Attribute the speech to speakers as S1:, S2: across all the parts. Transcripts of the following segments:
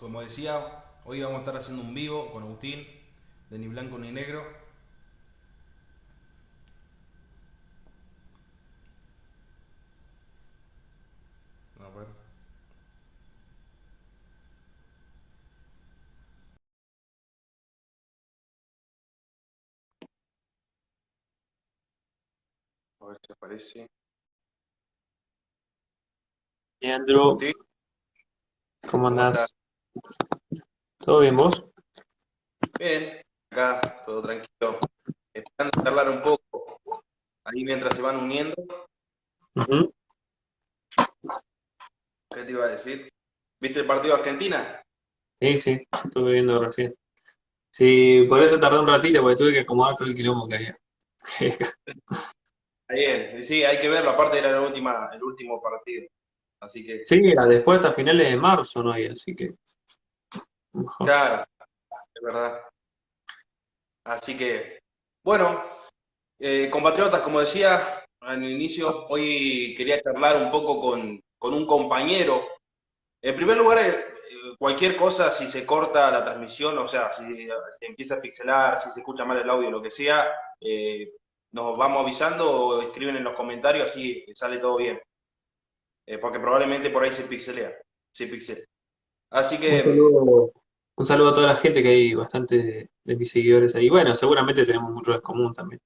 S1: Como decía, hoy vamos a estar haciendo un vivo con Agustín, de Ni Blanco ni Negro. A ver si aparece.
S2: Leandro,
S1: Agustín,
S2: ¿cómo
S1: ¿cómo estás?
S2: andás? ¿Todo bien vos?
S1: Bien, acá, todo tranquilo. Esperando charlar un poco, ahí mientras se van uniendo.
S2: Ujú.
S1: ¿Qué te iba a decir? ¿Viste el partido de Argentina?
S2: Sí, sí, estuve viendo recién. Sí, por eso tardé un ratito, porque tuve que acomodar todo el quilombo que había.
S1: Está bien, y sí, hay que verlo, aparte era el último partido. Así que,
S2: Sí, después hasta finales de marzo no hay, así que mejor.
S1: claro, es verdad. Así que, bueno, compatriotas, como decía al inicio, hoy quería charlar un poco con un compañero. En primer lugar, cualquier cosa, si se corta la transmisión, o sea, si se empieza a pixelar, si se escucha mal el audio, lo que sea, eh, nos vamos avisando o escriben en los comentarios, así sale todo bien. Porque probablemente por ahí se pixelea, se pixela. Así
S2: Un
S1: que,
S2: saludo, un saludo a toda la gente que hay bastantes de mis seguidores ahí. Bueno, seguramente tenemos mucho en común también.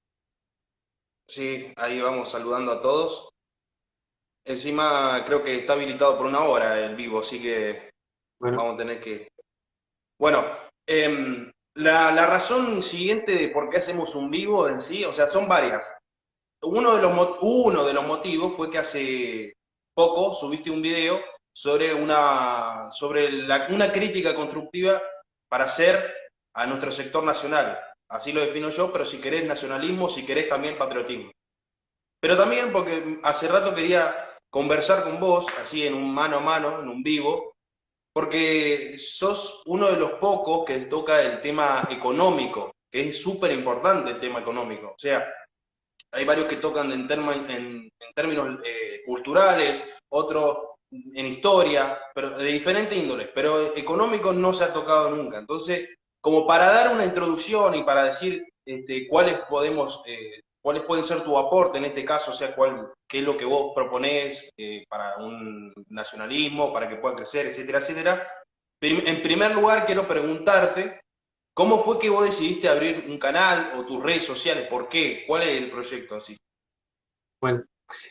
S1: sí, ahí vamos saludando a todos. Encima creo que está habilitado por una hora el vivo, así que
S2: Bueno,
S1: vamos a tener que... Bueno, la razón siguiente de por qué hacemos un vivo en sí, o sea, son varias. Uno de los motivos fue que hace poco subiste un video sobre una crítica constructiva para hacer a nuestro sector nacional. Así lo defino yo, pero si querés nacionalismo, si querés también patriotismo. Pero también porque hace rato quería conversar con vos, así en un mano a mano, en un vivo, porque sos uno de los pocos que toca el tema económico, que es súper importante el tema económico. O sea, hay varios que tocan en términos culturales, otros en historia, pero de diferente índole, pero económico no se ha tocado nunca. Entonces, como para dar una introducción y para decir cuáles pueden ser tu aporte en este caso, o sea, qué es lo que vos proponés para un nacionalismo, para que pueda crecer, etcétera, etcétera. En primer lugar, quiero preguntarte ¿cómo fue que vos decidiste abrir un canal o tus redes sociales? ¿Por qué? ¿Cuál es el proyecto así?
S2: bueno.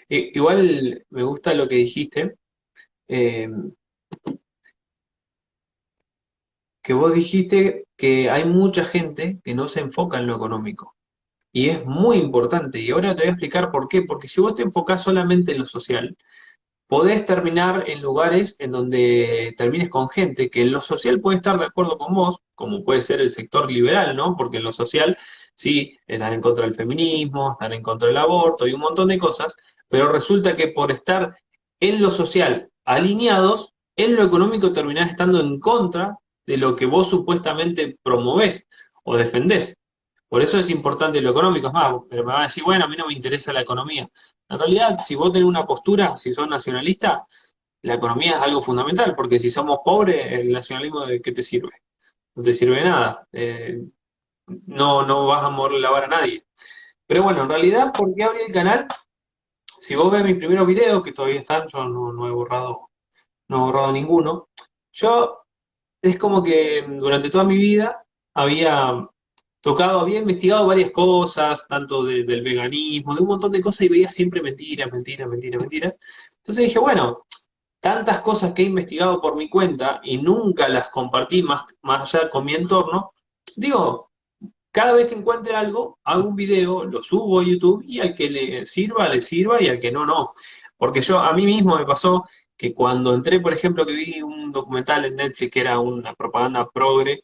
S2: Igual me gusta lo que dijiste, eh, que vos dijiste que hay mucha gente que no se enfoca en lo económico. Y es muy importante. Y ahora te voy a explicar por qué. Porque si vos te enfocás solamente en lo social, podés terminar en lugares en donde termines con gente que en lo social puede estar de acuerdo con vos, como puede ser el sector liberal, ¿no? Porque en lo social sí están en contra del feminismo, están en contra del aborto y un montón de cosas, pero resulta que por estar en lo social alineados, en lo económico terminás estando en contra de lo que vos supuestamente promovés o defendés. Por eso es importante lo económico. Es más, pero me va a decir, bueno, a mí no me interesa la economía. En realidad, si vos tenés una postura, si sos nacionalista, la economía es algo fundamental, porque si somos pobres, el nacionalismo ¿de qué te sirve? No te sirve de nada. No vas a mover la vara a nadie. Pero bueno, en realidad, ¿por qué abrí el canal? Si vos ves mis primeros videos, que todavía están, yo no he borrado, no he borrado ninguno. Yo es como que durante toda mi vida había tocado, había investigado varias cosas, tanto del veganismo, de un montón de cosas, y veía siempre mentiras, mentiras, mentiras, mentiras. Entonces dije, bueno, tantas cosas que he investigado por mi cuenta y nunca las compartí más allá con mi entorno, digo, cada vez que encuentre algo, hago un video, lo subo a YouTube y al que le sirva y al que no, no. Porque yo, a mí mismo me pasó que cuando entré, por ejemplo, que vi un documental en Netflix que era una propaganda progre,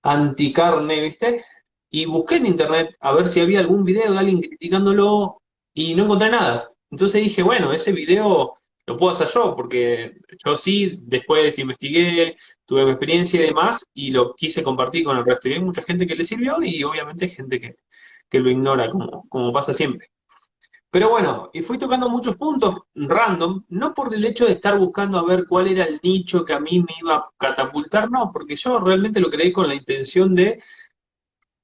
S2: anticarne, ¿viste? Y busqué en internet a ver si había algún video de alguien criticándolo y no encontré nada. Entonces dije, bueno, ese video lo puedo hacer yo, porque yo sí, después investigué, tuve mi experiencia y demás, y lo quise compartir con el resto. Y hay mucha gente que le sirvió y obviamente hay gente que lo ignora, como pasa siempre. Pero bueno, y fui tocando muchos puntos random, no por el hecho de estar buscando a ver cuál era el nicho que a mí me iba a catapultar, no, porque yo realmente lo creí con la intención de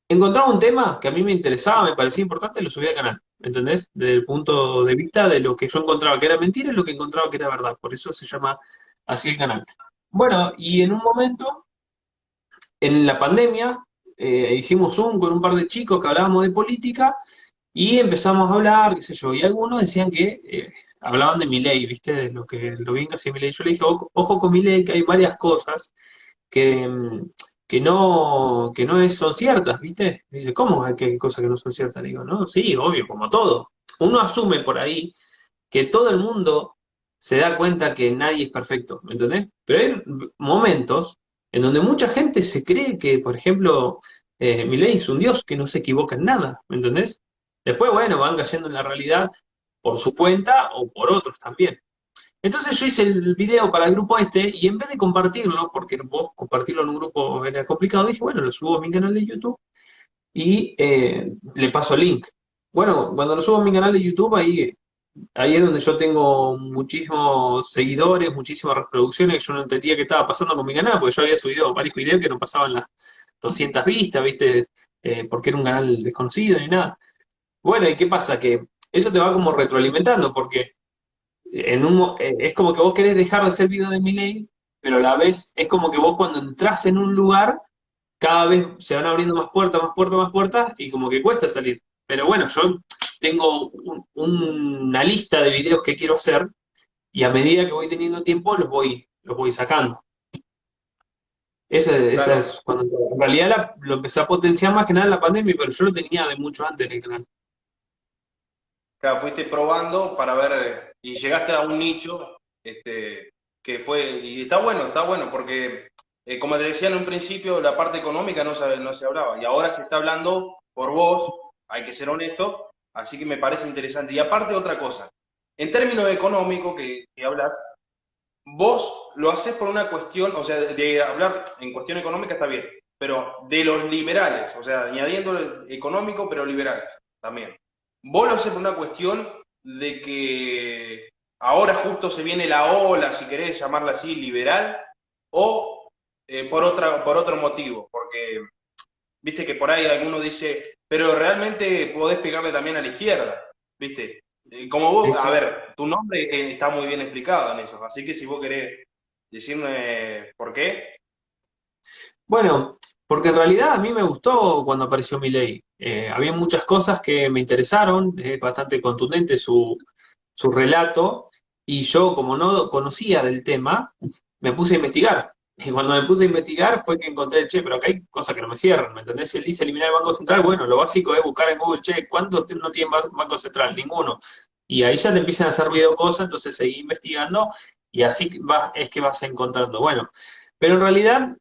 S2: encontrar un tema que a mí me interesaba, me parecía importante, lo subí al canal, ¿entendés? Desde el punto de vista de lo que yo encontraba que era mentira y lo que encontraba que era verdad, por eso se llama así el canal. Bueno, y en un momento, en la pandemia, hicimos Zoom con un par de chicos que hablábamos de política y empezamos a hablar, qué sé yo, y algunos decían que hablaban de Milei, ¿viste? De lo bien que hacía Milei. Yo le dije, ojo con Milei, que hay varias cosas que, que no son ciertas, ¿viste? Me dice, ¿cómo hay que hay cosas que no son ciertas? Le digo, no, sí, obvio, como todo. Uno asume por ahí que todo el mundo se da cuenta que nadie es perfecto, ¿me entendés? Pero hay momentos en donde mucha gente se cree que, por ejemplo, Milei es un dios que no se equivoca en nada, ¿me entendés? Después, bueno, van cayendo en la realidad por su cuenta o por otros también. Entonces yo hice el video para el grupo este y en vez de compartirlo, porque vos compartirlo en un grupo era complicado, dije, bueno, lo subo a mi canal de YouTube y le paso el link. Bueno, cuando lo subo a mi canal de YouTube, ahí es donde yo tengo muchísimos seguidores, muchísimas reproducciones, que yo no entendía qué estaba pasando con mi canal, porque yo había subido varios videos que no pasaban las 200 vistas, ¿viste? Porque era un canal desconocido ni nada. Bueno, ¿y qué pasa? Que eso te va como retroalimentando, porque es como que vos querés dejar de hacer video de Milei, pero a la vez es como que vos cuando entras en un lugar, cada vez se van abriendo más puertas, más puertas, más puertas, y como que cuesta salir. Pero bueno, yo tengo una lista de videos que quiero hacer, y a medida que voy teniendo tiempo, los voy sacando. Esa
S1: Claro,
S2: es cuando en realidad lo empecé a potenciar más que nada en la pandemia, pero yo lo tenía de mucho antes en el canal.
S1: claro, fuiste probando para ver y llegaste a un nicho que fue, y está bueno, porque como te decía en un principio, la parte económica no se hablaba y ahora se está hablando por vos, hay que ser honesto, así que me parece interesante. Y aparte otra cosa, en términos económicos que hablas, vos lo haces por una cuestión, o sea, de hablar en cuestión económica está bien, pero de los liberales, o sea, añadiendo económico, pero liberales también. Vos lo haces por una cuestión de que ahora justo se viene la ola, si querés llamarla así, liberal, o por otro motivo, porque viste que por ahí alguno dice, pero realmente podés pegarle también a la izquierda, viste. Como
S2: Sí,
S1: vos, a
S2: sí.
S1: ver, tu nombre está muy bien explicado en eso, así que si vos querés decirme por qué,
S2: Bueno, porque en realidad a mí me gustó cuando apareció Milei. Había muchas cosas que me interesaron, es bastante contundente su relato, y yo, como no conocía del tema, me puse a investigar. Y cuando me puse a investigar fue que encontré, che, pero acá hay cosas que no me cierran, ¿me entendés? Si él dice eliminar el Banco Central, bueno, lo básico es buscar en Google, che, ¿cuántos no tienen Banco Central? Ninguno. Y ahí ya te empiezan a hacer ruido cosas, entonces seguí investigando y así es que vas encontrando. Bueno, pero en realidad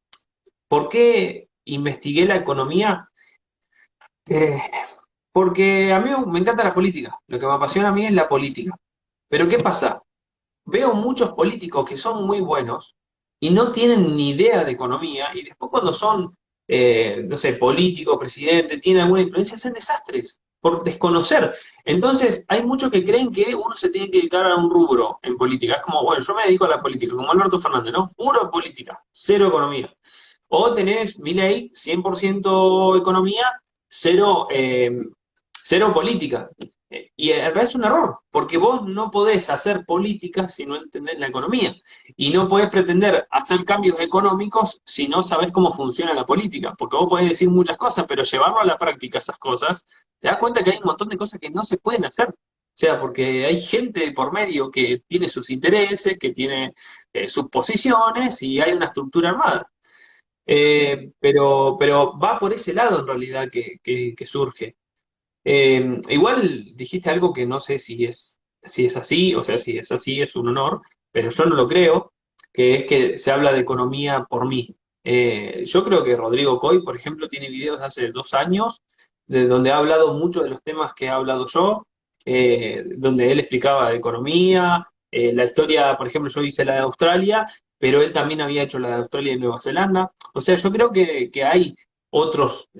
S2: ¿por qué investigué la economía? Eh, Porque a mí me encanta la política. Lo que me apasiona a mí es la política. Pero ¿qué pasa? Veo muchos políticos que son muy buenos y no tienen ni idea de economía y después cuando son, no sé, políticos, presidentes, tienen alguna influencia, hacen desastres por desconocer. Entonces, hay muchos que creen que uno se tiene que dedicar a un rubro en política. Es como, bueno, yo me dedico a la política, como Alberto Fernández, ¿no? Puro política, cero economía. O tenés Milei, 100% economía, cero, cero política. Y en realidad es un error, porque vos no podés hacer política si no entendés la economía. Y no podés pretender hacer cambios económicos si no sabés cómo funciona la política. Porque vos podés decir muchas cosas, pero llevarlo a la práctica esas cosas, te das cuenta que hay un montón de cosas que no se pueden hacer. O sea, porque hay gente por medio que tiene sus intereses, que tiene sus posiciones y hay una estructura armada. Pero va por ese lado en realidad que surge. Igual dijiste algo que no sé si es así, o sea, si es así es un honor, pero yo no lo creo, que es que se habla de economía por mí. Yo creo que Rodrigo Coy, por ejemplo, tiene videos de hace 2 años, de donde ha hablado mucho de los temas que he hablado yo, donde él explicaba de economía, la historia, por ejemplo, yo hice la de Australia, pero él también había hecho la de Australia y Nueva Zelanda. O sea, yo creo que hay otros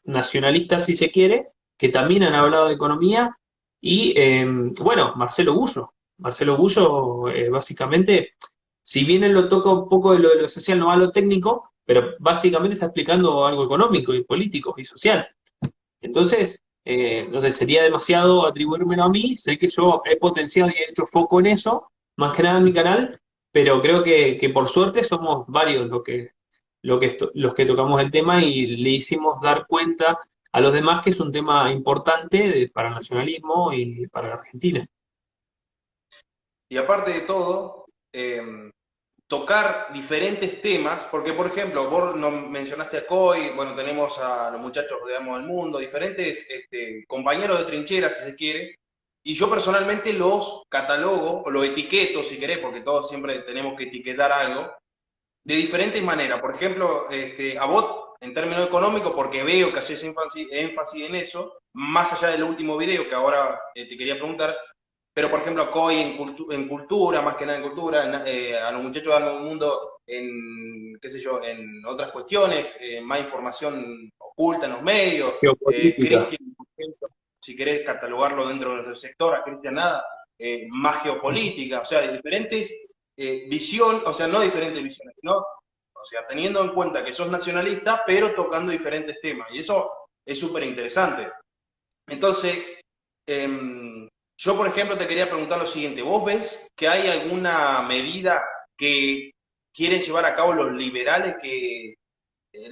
S2: nacionalistas, si se quiere, que también han hablado de economía Y bueno, Marcelo Gullo. Marcelo Gullo, básicamente, si bien él lo toca un poco de lo social, no va a lo técnico, pero básicamente está explicando algo económico y político y social. Entonces, no sé, sería demasiado atribuírmelo a mí. Sé que yo he potenciado y he hecho foco en eso, más que nada en mi canal, pero creo que por suerte somos varios los que tocamos el tema y le hicimos dar cuenta a los demás que es un tema importante para el nacionalismo y para la Argentina.
S1: Y aparte de todo, tocar diferentes temas, porque por ejemplo, vos nos mencionaste a COI, bueno, tenemos a los muchachos Rodeamos el Mundo, diferentes compañeros de trinchera, si se quiere, y yo personalmente los catalogo, o los etiqueto, si querés, porque todos siempre tenemos que etiquetar algo, de diferentes maneras. Por ejemplo, a vos, en términos económicos, porque veo que haces énfasis en eso, más allá del último video que ahora te quería preguntar, pero por ejemplo, COI en cultura, más que nada en cultura, a los muchachos de Arma un Mundo en, qué sé yo, en otras cuestiones, más información oculta en los medios,
S2: Geopolítica.
S1: Cristian, por ejemplo, si querés catalogarlo dentro de nuestro sector, a Cristian nada, más geopolítica, o sea, de diferentes visión, o sea, no diferentes visiones, sino, o sea, teniendo en cuenta que sos nacionalista, pero tocando diferentes temas, y eso es súper interesante. Entonces, yo, por ejemplo, te quería preguntar lo siguiente. ¿Vos ves que hay alguna medida que quieren llevar a cabo los liberales que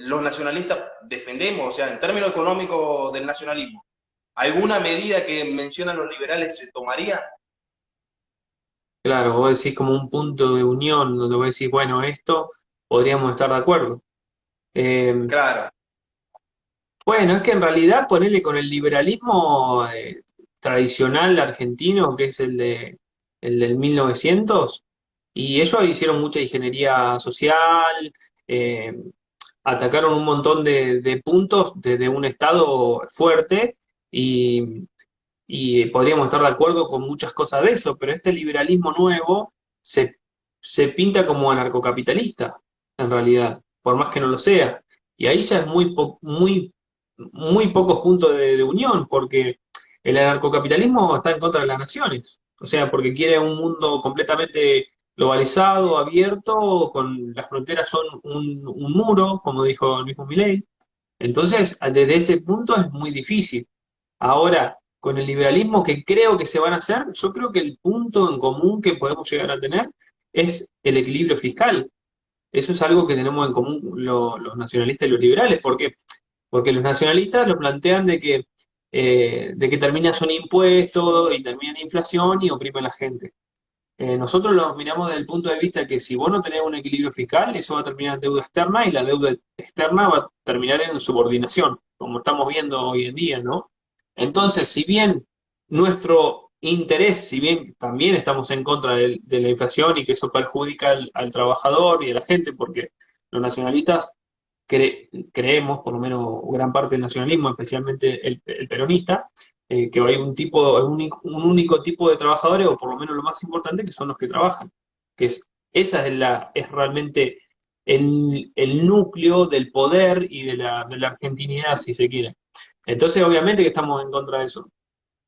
S1: los nacionalistas defendemos? O sea, en términos económicos del nacionalismo, ¿alguna medida que mencionan los liberales se tomaría?
S2: Claro, vos decís como un punto de unión donde vos decís, bueno, esto podríamos estar de acuerdo. Eh,
S1: Claro,
S2: bueno, es que en realidad ponerle con el liberalismo tradicional argentino, que es el del 1900, y ellos hicieron mucha ingeniería social, eh, atacaron un montón de puntos desde un Estado fuerte y, y podríamos estar de acuerdo con muchas cosas de eso, pero este liberalismo nuevo se, se pinta como anarcocapitalista, en realidad, por más que no lo sea. Y ahí ya es muy pocos puntos de unión, porque el anarcocapitalismo está en contra de las naciones, o sea, porque quiere un mundo completamente globalizado, abierto, con las fronteras son un muro, como dijo el mismo Milei. Entonces, desde ese punto es muy difícil. Ahora, con el liberalismo que creo que se van a hacer, yo creo que el punto en común que podemos llegar a tener es el equilibrio fiscal. Eso es algo que tenemos en común los nacionalistas y los liberales. ¿Por qué? Porque los nacionalistas lo plantean de que termina son impuestos y termina en inflación y oprime a la gente. Nosotros lo miramos desde el punto de vista que si vos no tenés un equilibrio fiscal, eso va a terminar en deuda externa y la deuda externa va a terminar en subordinación, como estamos viendo hoy en día, ¿no? Entonces, si bien nuestro interés, si bien también estamos en contra de la inflación y que eso perjudica al trabajador y a la gente, porque los nacionalistas creemos, por lo menos gran parte del nacionalismo, especialmente el peronista, que hay un único tipo de trabajadores, o por lo menos lo más importante, que son los que trabajan. Esa es realmente el núcleo del poder y de la argentinidad, si se quiere. Entonces, obviamente que estamos en contra de eso.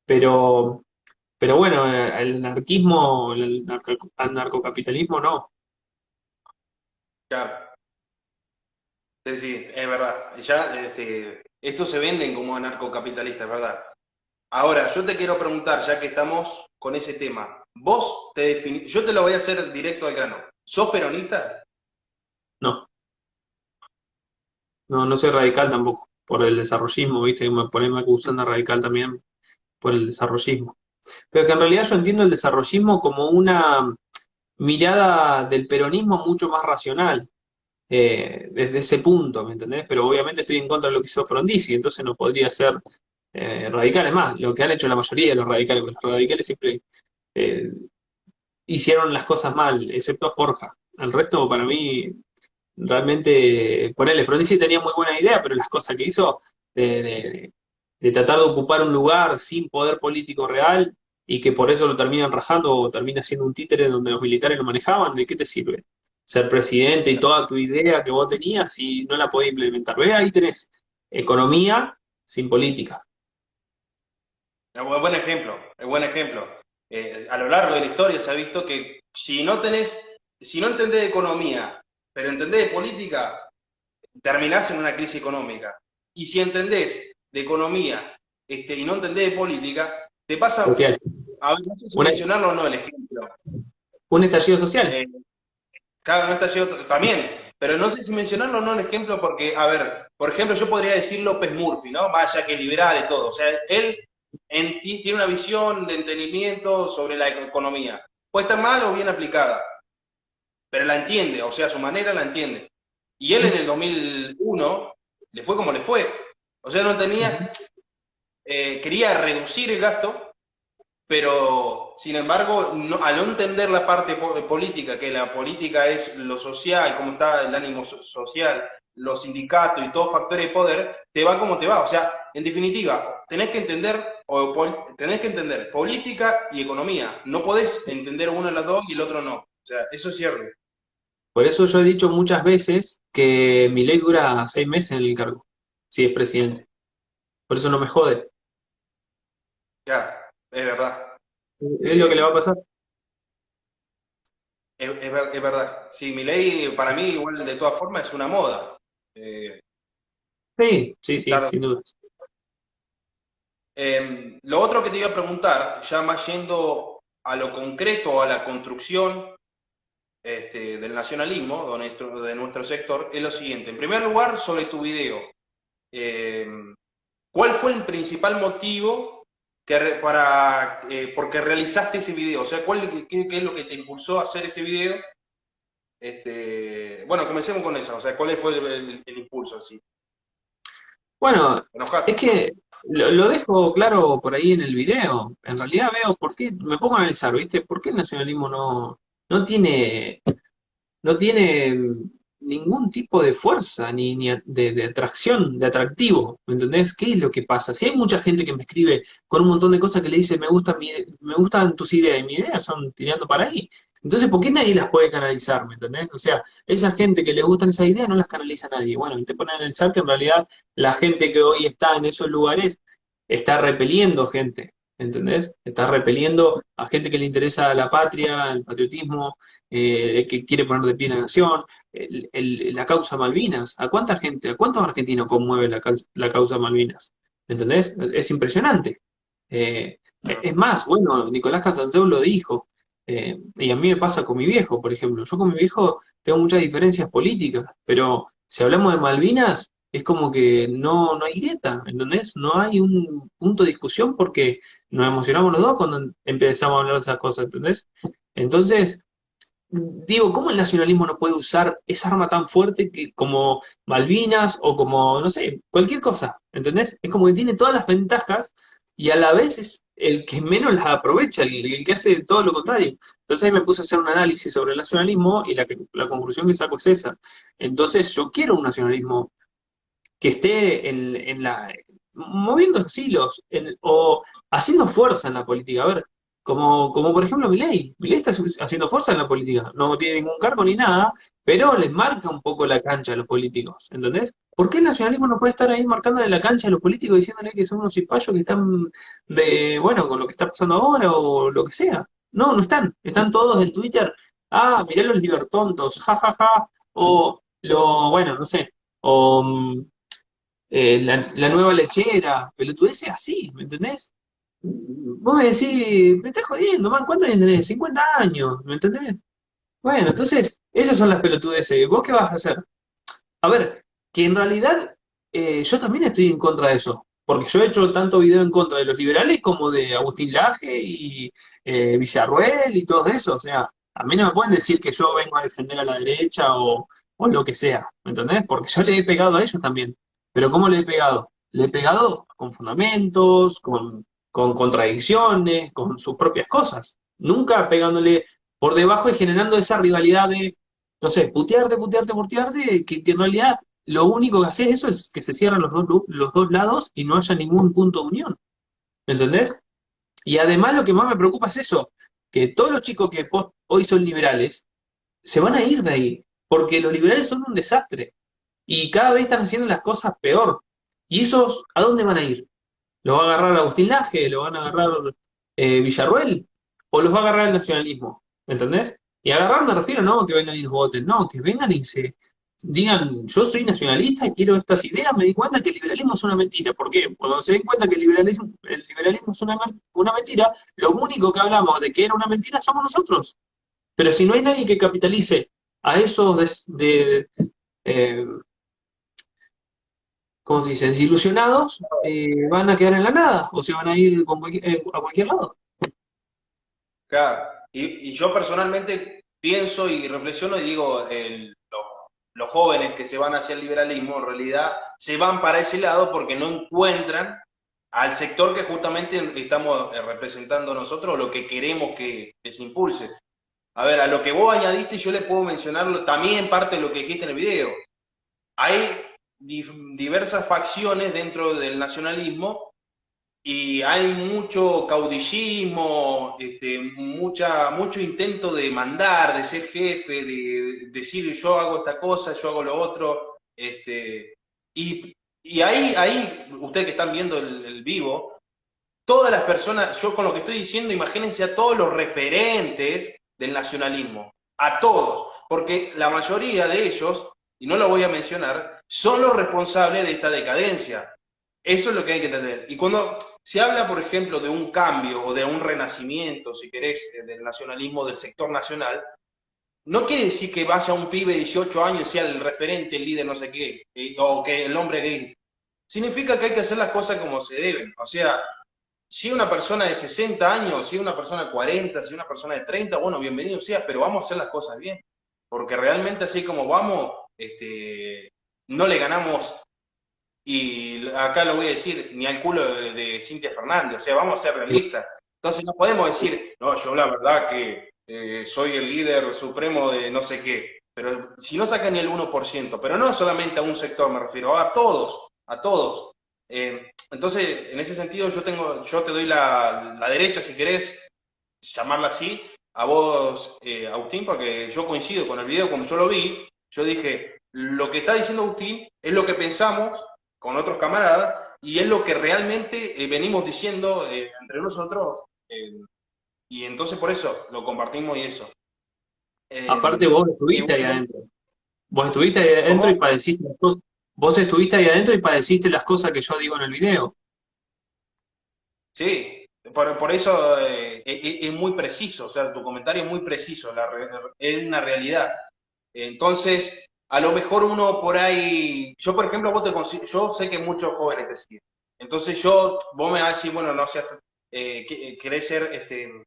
S2: Pero, pero bueno, el anarquismo, anarcocapitalismo no.
S1: claro. Sí, sí, es verdad. Ya, estos se venden como anarcocapitalistas, es verdad. Ahora, yo te quiero preguntar, ya que estamos con ese tema, vos te definís, yo te lo voy a hacer directo al grano. ¿Sos peronista?
S2: No, no soy radical tampoco, por el desarrollismo, ¿viste? Que me ponen acusando de radical también por el desarrollismo. Pero que en realidad yo entiendo el desarrollismo como una mirada del peronismo mucho más racional, desde ese punto, ¿me entendés? Pero obviamente estoy en contra de lo que hizo Frondizi, entonces no podría ser radical. Es más, lo que han hecho la mayoría de los radicales, porque los radicales siempre eh, hicieron las cosas mal, excepto Forja. El resto, para mí, realmente, ponele, Frondizi tenía muy buena idea, pero las cosas que hizo de, de- de tratar de ocupar un lugar sin poder político real y que por eso lo terminan rajando o termina siendo un títere donde los militares lo manejaban, ¿de qué te sirve? Ser presidente y toda tu idea que vos tenías y no la podés implementar. Ve, ahí tenés economía sin política.
S1: Buen ejemplo, buen ejemplo. A lo largo de la historia se ha visto que si no entendés de economía, pero entendés de política, terminás en una crisis económica. Y si entendés de economía y no entendés de política, te pasa,
S2: Social.
S1: a ver, no sé si
S2: Una-
S1: mencionarlo o no el ejemplo.
S2: un estallido social.
S1: Eh, claro, no está llegando también, pero no sé si mencionarlo o no el ejemplo porque, a ver, por ejemplo, yo podría decir López Murphy, ¿no? Vaya que liberal y todo. O sea, él tiene una visión de entendimiento sobre la economía. Puede estar mal o bien aplicada, pero la entiende, o sea, a su manera la entiende. Y él en
S2: Ujú,
S1: el 2001 le fue como le fue. O sea, no
S2: ujú.
S1: tenía, quería reducir el gasto, pero sin embargo, al no entender la parte política, que la política es lo social, cómo está el ánimo social, los sindicatos y todos factores de poder, te va como te va. O sea, en definitiva, tenés que entender política y economía. No podés entender uno de las dos y el otro no. O sea, eso es cierto.
S2: Por eso yo he dicho muchas veces que mi ley dura 6 meses en el cargo, si es presidente. Por eso no me jode.
S1: Ya, es verdad.
S2: Es lo que le va a
S1: Eh,
S2: pasar.
S1: es verdad. Sí, mi ley para mí igual de todas formas es una moda. Eh,
S2: Sí, sí, sí,
S1: tarde
S2: sin duda.
S1: Lo otro que te iba a preguntar, ya más yendo a lo concreto, a la construcción del nacionalismo de nuestro sector, es lo siguiente. En primer lugar, sobre tu video, eh, ¿cuál fue el principal motivo porque realizaste ese video? O sea, ¿qué es lo que te impulsó a hacer ese video? Bueno, comencemos con eso. O sea, ¿cuál fue el impulso? Sí.
S2: Bueno,
S1: ¿Enojaste?
S2: es que lo dejo claro por ahí en el video. En realidad veo por qué, me pongo a analizar, ¿viste? ¿Por qué el nacionalismo no tiene no tiene ningún tipo de fuerza ni de atracción, de atractivo, ¿me entendés? ¿Qué es lo que pasa? Si hay mucha gente que me escribe con un montón de cosas que le dice, me gustan tus ideas, y mis ideas son tirando para ahí. Entonces, ¿por qué nadie las puede canalizar? ¿Me entendés? O sea, esa gente que le gustan esas ideas no las canaliza nadie. Bueno, y te ponen a analizar que en realidad la gente que hoy está en esos lugares está repeliendo gente. ¿Entendés? Está repeliendo a gente que le interesa la patria, el patriotismo, que quiere poner de pie la nación, la causa Malvinas. ¿A cuánta gente, a cuántos argentinos conmueve la causa Malvinas? ¿Entendés? Es impresionante. Es más, bueno, Nicolás Casanseu lo dijo, y a mí me pasa con mi viejo, por ejemplo. Yo con mi viejo tengo muchas diferencias políticas, pero si hablamos de Malvinas, es como que no hay grieta, ¿entendés? No hay un punto de discusión porque nos emocionamos los dos cuando empezamos a hablar de esas cosas, ¿entendés? Entonces, digo, ¿cómo el nacionalismo no puede usar esa arma tan fuerte que como Malvinas o como, no sé, cualquier cosa? ¿Entendés? Es como que tiene todas las ventajas y a la vez es el que menos las aprovecha, el que hace todo lo contrario. Entonces ahí me puse a hacer un análisis sobre el nacionalismo y la conclusión que saco es esa. Entonces yo quiero un nacionalismo que esté moviendo los hilos o haciendo fuerza en la política. A ver, como por ejemplo Milei. Milei está haciendo fuerza en la política. No tiene ningún cargo ni nada, pero les marca un poco la cancha a los políticos. ¿Entendés? ¿Por qué el nacionalismo no puede estar ahí marcándole la cancha a los políticos diciéndole que son unos cipayos que están bueno, con lo que está pasando ahora o lo que sea? No, no están. Están todos en Twitter. Ah, mirá los libertontos, ja, ja, ja. O bueno, no sé. O la nueva lechera, pelotudeces así, ¿me entendés? Vos me decís, me estás jodiendo, man, ¿cuántos años tenés? 50 años, ¿me entendés? Bueno, entonces, esas son las pelotudeces. ¿Vos qué vas a hacer? A ver, que en realidad yo también estoy en contra de eso, porque yo he hecho tanto video en contra de los liberales como de Agustín Laje y Villarruel y todo eso. O sea, a mí no me pueden decir que yo vengo a defender a la derecha o lo que sea, ¿me entendés? Porque yo le he pegado a ellos también. Pero ¿cómo le he pegado? Le he pegado con fundamentos, con contradicciones, con sus propias cosas. Nunca pegándole por debajo y generando esa rivalidad de no sé, putearte, que en realidad lo único que hace eso es que se cierran los dos lados y no haya ningún punto de unión. ¿Me entendés? Y además lo que más me preocupa es eso, que todos los chicos que hoy son liberales se van a ir de ahí, porque los liberales son un desastre y cada vez están haciendo las cosas peor. ¿Y esos a dónde van a ir? ¿Lo va a agarrar Agustín Laje? ¿Lo van a agarrar Villarroel? ¿O los va a agarrar el nacionalismo? ¿Entendés? Y agarrar me refiero no que vengan y nos voten, no, que vengan y se digan, yo soy nacionalista y quiero estas ideas, me di cuenta que el liberalismo es una mentira. ¿Por qué? Cuando se den cuenta que el liberalismo es una mentira, lo único que hablamos de que era una mentira somos nosotros. Pero si no hay nadie que capitalice a esos eh, ¿cómo se dice? Desilusionados, van a quedar en la nada o se van a ir a cualquier lado.
S1: Claro. Y yo personalmente pienso y reflexiono y digo, los jóvenes que se van hacia el liberalismo en realidad se van para ese lado porque no encuentran al sector que justamente estamos representando nosotros, lo que queremos que se impulse. A ver, a lo que vos añadiste, yo le puedo mencionar también parte de lo que dijiste en el video. Hay diversas facciones dentro del nacionalismo y hay mucho caudillismo, mucho intento de mandar, de ser jefe, de decir yo hago esta cosa, yo hago lo otro. Y ahí, ustedes que están viendo el vivo, todas las personas, yo con lo que estoy diciendo, imagínense a todos los referentes del nacionalismo, a todos, porque la mayoría de ellos, y no lo voy a mencionar, son los responsables de esta decadencia. Eso es lo que hay que entender. Y cuando se habla, por ejemplo, de un cambio o de un renacimiento, si querés, del nacionalismo, del sector nacional, no quiere decir que vaya un pibe de 18 años y sea el referente, el líder, no sé qué, o que el hombre gris. Significa que hay que hacer las cosas como se deben. O sea, si una persona de 60 años, si una persona de 40, si una persona de 30, bueno, bienvenido sea, pero vamos a hacer las cosas bien. Porque realmente así como vamos, no le ganamos, y acá lo voy a decir, ni al culo de Cintia Fernández, o sea, vamos a ser realistas. Entonces no podemos decir, no, yo la verdad que soy el líder supremo de no sé qué, pero si no sacan ni el 1%, pero no solamente a un sector me refiero, a todos, a todos. Entonces, en ese sentido yo te doy la derecha, si querés llamarla así, a vos, Agustín, porque yo coincido con el video, cuando yo lo vi, yo dije, lo que está diciendo Agustín es lo que pensamos con otros camaradas y es lo que realmente venimos diciendo entre nosotros, y entonces por eso lo compartimos y eso.
S2: Aparte
S1: Eh,
S2: vos
S1: y
S2: estuviste ahí
S1: bueno,
S2: adentro. Vos estuviste ahí adentro y
S1: ¿cómo?
S2: padeciste las cosas. Vos estuviste ahí adentro y padeciste las cosas que yo digo en el video.
S1: Sí, por eso es muy preciso, o sea, tu comentario es muy preciso, es una realidad. Entonces, a lo mejor uno por ahí, yo por ejemplo, yo sé que muchos jóvenes te siguen. Entonces vos me vas a decir, bueno, no seas, querés ser,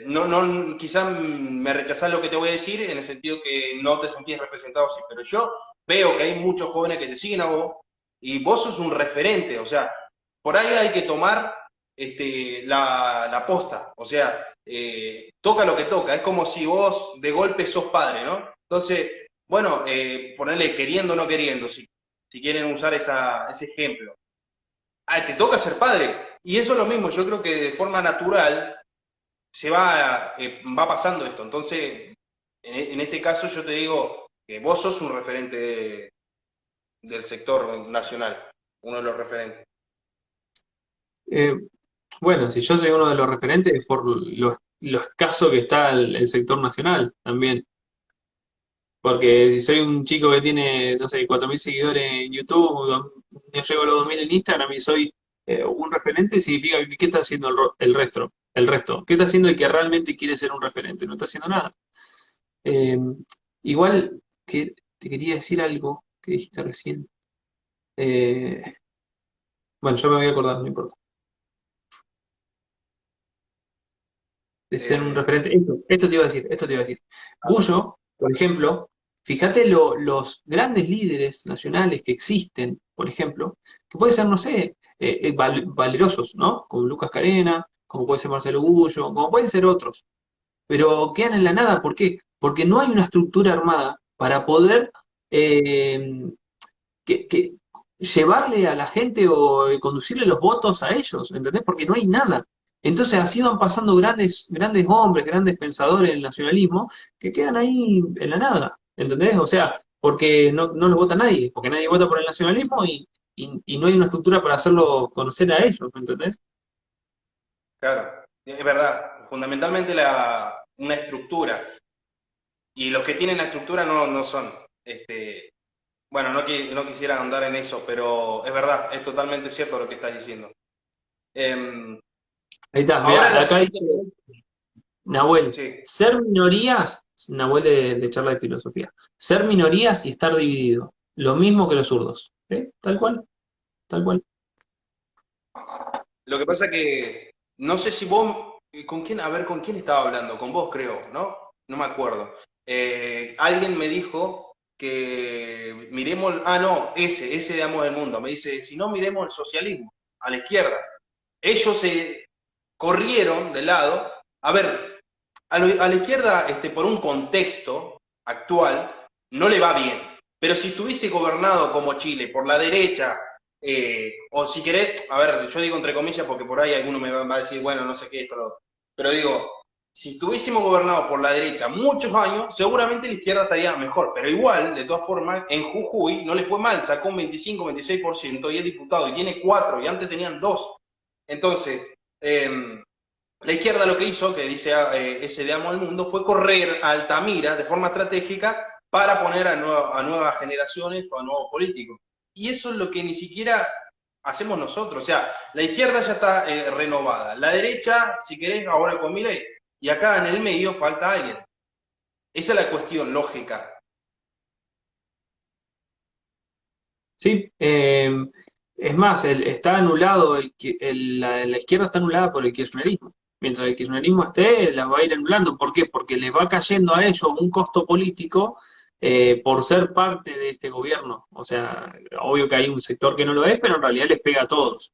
S1: no, no, quizás me rechazás lo que te voy a decir en el sentido que no te sentís representado así, pero yo veo que hay muchos jóvenes que te siguen a vos y vos sos un referente, o sea, por ahí hay que tomar la posta, o sea, toca lo que toca, es como si vos de golpe sos padre, ¿no? Entonces, bueno, ponerle queriendo o no queriendo, si quieren usar ese ejemplo. Ah, te toca ser padre, y eso es lo mismo, yo creo que de forma natural va pasando esto. Entonces, en este caso yo te digo que vos sos un referente del sector nacional, uno de los referentes.
S2: Eh, bueno, si yo soy uno de los referentes es por lo escaso que está el sector nacional también. Porque si soy un chico que tiene, no sé, 4.000 seguidores en YouTube, yo llego a los 2.000 en Instagram y soy un referente, significa que ¿qué está haciendo el resto? El resto. ¿Qué está haciendo el que realmente quiere ser un referente? No está haciendo nada. Eh, igual que te quería decir algo que dijiste recién. Eh, bueno, yo me voy a acordar, no importa. De ser un
S1: Eh,
S2: referente. Esto te iba a decir, esto te iba a decir. Gullo, por ejemplo, fíjate los grandes líderes nacionales que existen, por ejemplo, que pueden ser, no sé, valerosos, ¿no? Como Lucas Carena, como puede ser Marcelo Gullo, como pueden ser otros, pero quedan en la nada. ¿Por qué? Porque no hay una estructura armada para poder eh, que llevarle a la gente o conducirle los votos a ellos, ¿entendés? Porque no hay nada. Entonces así van pasando grandes, grandes hombres, grandes pensadores del nacionalismo que quedan ahí en la nada, ¿entendés? O sea, porque no los vota nadie, porque nadie vota por el nacionalismo y no hay una estructura para hacerlo conocer a ellos, ¿me entendés?
S1: Claro, es verdad, fundamentalmente una estructura. Y los que tienen la estructura no son. Bueno, no quisiera andar en eso, pero es verdad, es totalmente cierto lo que estás diciendo. Em,
S2: Ahí está,
S1: ahora
S2: mirá,
S1: la
S2: acá dice
S1: siguiente pregunta.
S2: Nahuel,
S1: Sí,
S2: ser minorías, Nahuel de charla de filosofía, ser minorías y estar dividido, lo mismo que los zurdos, ¿eh? Tal cual, tal cual.
S1: lo que pasa que no sé si vos, ¿con quién? A ver, ¿con quién estaba hablando? Con vos creo, ¿no? No me acuerdo. Alguien me dijo que miremos, no, ese de Amo del Mundo, me dice, si no miremos el socialismo, a la izquierda. Ellos se corrieron de lado. A ver, a la izquierda, por un contexto actual, no le va bien. Pero si estuviese gobernado como Chile por la derecha, o si querés, a ver, yo digo entre comillas porque por ahí alguno me va a decir, bueno, no sé qué, esto, lo otro. Pero digo, si estuviésemos gobernado por la derecha muchos años, seguramente la izquierda estaría mejor. Pero igual, de todas formas, en Jujuy no le fue mal, sacó un 25-26% y es diputado y tiene 4 y antes tenían 2. Entonces, la izquierda lo que hizo, que dice ese de Amo al Mundo, fue correr a Altamira de forma estratégica para poner a nuevas generaciones o a nuevos políticos. Y eso es lo que ni siquiera hacemos nosotros. O sea, la izquierda ya está renovada. La derecha, si querés, ahora con Milei. Y acá en el medio falta alguien. Esa es la cuestión lógica.
S2: Sí, es más, está anulado, la izquierda está anulada por el kirchnerismo. Mientras el kirchnerismo esté, la va a ir anulando. ¿Por qué? Porque les va cayendo a ellos un costo político por ser parte de este gobierno. O sea, obvio que hay un sector que no lo es, pero en realidad les pega a todos.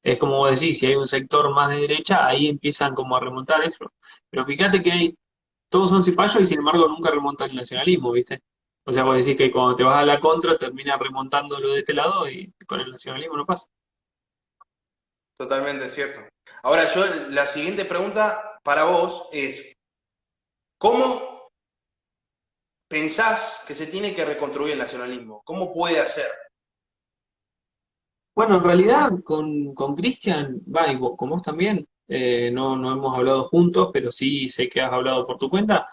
S2: Es como vos decís, si hay un sector más de derecha, ahí empiezan como a remontar eso. Pero fíjate que todos son cipayos y sin embargo nunca remontan el nacionalismo, ¿viste? O sea, vos decís que cuando te vas a la contra termina remontándolo de este lado y con el nacionalismo no pasa.
S1: Totalmente cierto. Ahora, la siguiente pregunta para vos es, ¿cómo pensás que se tiene que reconstruir el nacionalismo? ¿Cómo puede hacer?
S2: Bueno, en realidad con Cristian, va, con vos también, no hemos hablado juntos, pero sí sé que has hablado por tu cuenta.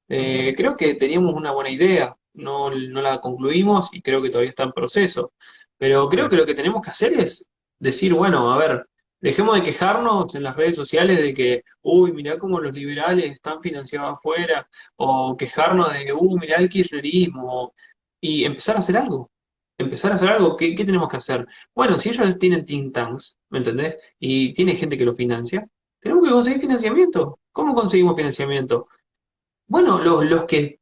S2: Creo que teníamos una buena idea, no la concluimos y creo que todavía está en proceso. Pero creo que lo que tenemos que hacer es decir, bueno, a ver, dejemos de quejarnos en las redes sociales de que, uy, mirá cómo los liberales están financiados afuera, o quejarnos de, mirá el kirchnerismo, y empezar a hacer algo. Empezar a hacer algo, ¿qué tenemos que hacer? Bueno, si ellos tienen think tanks, ¿me entendés? Y tiene gente que lo financia, tenemos que conseguir financiamiento. ¿Cómo conseguimos financiamiento? Bueno, los que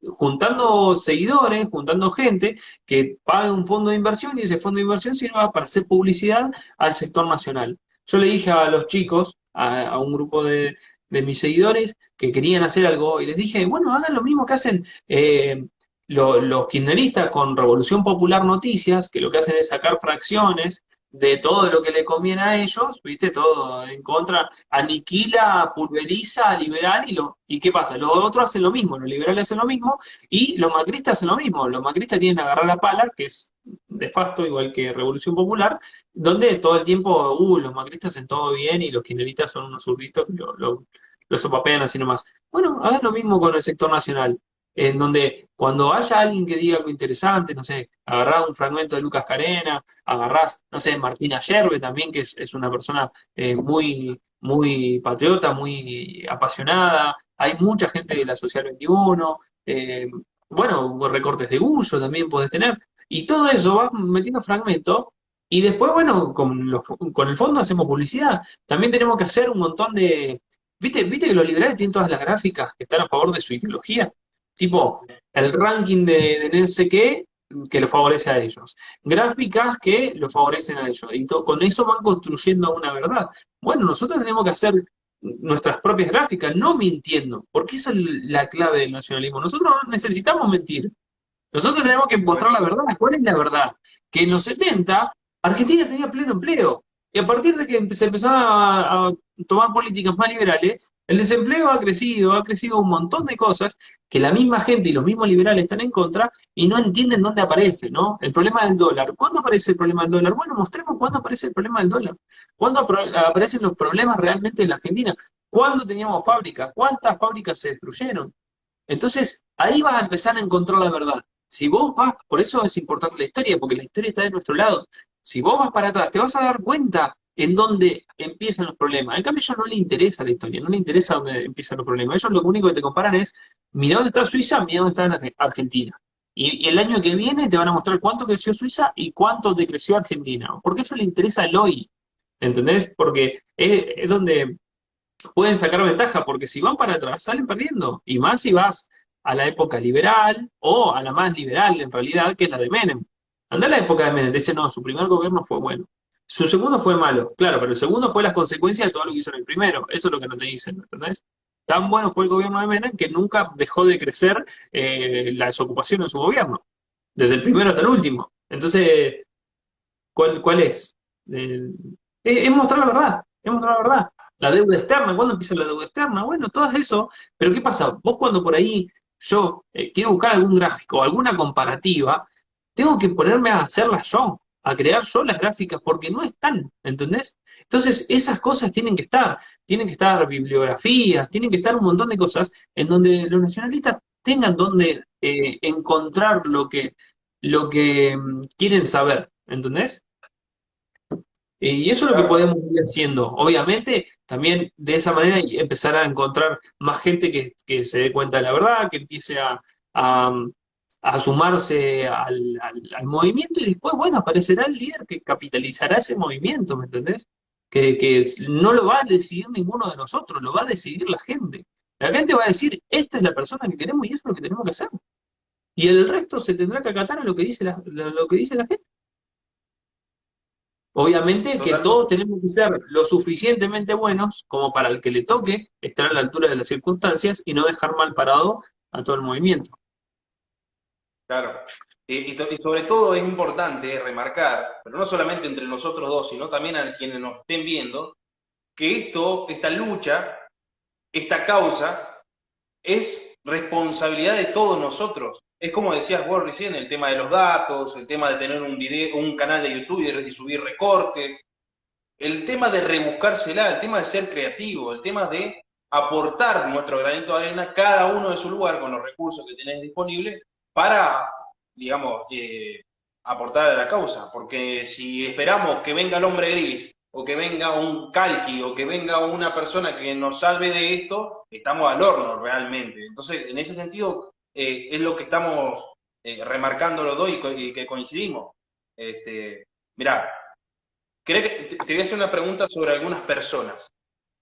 S2: juntando seguidores, juntando gente que pague un fondo de inversión y ese fondo de inversión sirva para hacer publicidad al sector nacional. Yo le dije a los chicos, a un grupo de mis seguidores que querían hacer algo y les dije, bueno, hagan lo mismo que hacen los kirchneristas con Revolución Popular Noticias, que lo que hacen es sacar fracciones de todo lo que le conviene a ellos, ¿viste? Todo en contra, aniquila, pulveriza, liberal ¿y qué pasa? Los otros hacen lo mismo, los liberales hacen lo mismo y los macristas hacen lo mismo. Los macristas tienen que agarrar la pala, que es de facto igual que Revolución Popular, donde todo el tiempo, los macristas hacen todo bien y los kirchneristas son unos zurditos que lo sopapean así nomás. Bueno, hagan lo mismo con el sector nacional en donde cuando haya alguien que diga algo interesante, no sé, agarrás un fragmento de Lucas Carena, agarrás, no sé, Martina Yerbe también, que es una persona muy patriota, muy apasionada, hay mucha gente de la Social 21, bueno, recortes de Gullo también podés tener, y todo eso vas metiendo fragmentos, y después, bueno, con el fondo hacemos publicidad. También tenemos que hacer un montón de... ¿Viste que los liberales tienen todas las gráficas que están a favor de su ideología? Tipo, el ranking de no sé qué que lo favorece a ellos. Gráficas que lo favorecen a ellos. Y con eso van construyendo una verdad. Bueno, nosotros tenemos que hacer nuestras propias gráficas, no mintiendo, porque esa es la clave del nacionalismo. Nosotros no necesitamos mentir. Nosotros tenemos que mostrar la verdad. ¿Cuál es la verdad? Que en los 70 Argentina tenía pleno empleo. Y a partir de que se empezaron a tomar políticas más liberales, El desempleo ha crecido un montón de cosas que la misma gente y los mismos liberales están en contra y no entienden dónde aparece, ¿no? El problema del dólar. ¿Cuándo aparece el problema del dólar? Bueno, mostremos cuándo aparece el problema del dólar. ¿Cuándo aparecen los problemas realmente en la Argentina? ¿Cuándo teníamos fábricas? ¿Cuántas fábricas se destruyeron? Entonces, ahí vas a empezar a encontrar la verdad. Si vos vas, por eso es importante la historia, porque la historia está de nuestro lado. Si vos vas para atrás, te vas a dar cuenta en dónde empiezan los problemas. En cambio, a ellos no les interesa la historia, no les interesa dónde empiezan los problemas. Ellos lo único que te comparan es, mira dónde está Suiza, mira dónde está Argentina. Y el año que viene te van a mostrar cuánto creció Suiza y cuánto decreció Argentina. Porque a ellos les interesa el hoy. ¿Entendés? Porque es donde pueden sacar ventaja, porque si van para atrás, salen perdiendo. Y más si vas a la época liberal, o a la más liberal en realidad, que es la de Menem. Anda a la época de Menem, dice, no, su primer gobierno fue bueno. Su segundo fue malo, claro, pero el segundo fue las consecuencias de todo lo que hizo en el primero. Eso es lo que no te dicen, ¿entendés? Tan bueno fue el gobierno de Menem que nunca dejó de crecer la desocupación en su gobierno, desde el primero hasta el último. Entonces, ¿cuál es? Es mostrar la verdad, es mostrar la verdad. La deuda externa, ¿cuándo empieza la deuda externa? Bueno, todo eso, pero ¿qué pasa? Vos cuando por ahí yo quiero buscar algún gráfico, alguna comparativa, tengo que ponerme a hacerlas yo, a crear yo las gráficas, porque no están, ¿entendés? Entonces, esas cosas tienen que estar bibliografías, tienen que estar un montón de cosas en donde los nacionalistas tengan donde encontrar lo que quieren saber, ¿entendés? Y eso es lo que
S1: Claro.
S2: podemos ir haciendo. Obviamente, también de esa manera y empezar a encontrar más gente que se dé cuenta de la verdad, que empiece a, a sumarse al movimiento y después, bueno, aparecerá el líder que capitalizará ese movimiento, ¿me entendés? Que no lo va a decidir ninguno de nosotros, lo va a decidir la gente. La gente va a decir, esta es la persona que queremos y eso es lo que tenemos que hacer. Y el resto se tendrá que acatar a lo que dice lo que dice la gente. Obviamente que
S1: Totalmente.
S2: todos tenemos que ser lo suficientemente buenos como para el que le toque estar a la altura de las circunstancias y no dejar mal parado a todo el movimiento.
S1: Claro. Y sobre todo es importante remarcar, pero no solamente entre nosotros dos, sino también a quienes nos estén viendo, que esta lucha, esta causa, es responsabilidad de todos nosotros. Es como decías vos recién, el tema de los datos, el tema de tener un video, un canal de YouTube y subir recortes, el tema de rebuscársela, el tema de ser creativo, el tema de aportar nuestro granito de arena, cada uno de su lugar con los recursos que tenés disponibles para, digamos, aportar a la causa. Porque si esperamos que venga el hombre gris, o que venga un calqui, o que venga una persona que nos salve de esto, estamos al horno realmente. Entonces, en ese sentido, es lo que estamos remarcando los dos y que coincidimos. Mirá, te voy a hacer una pregunta sobre algunas personas.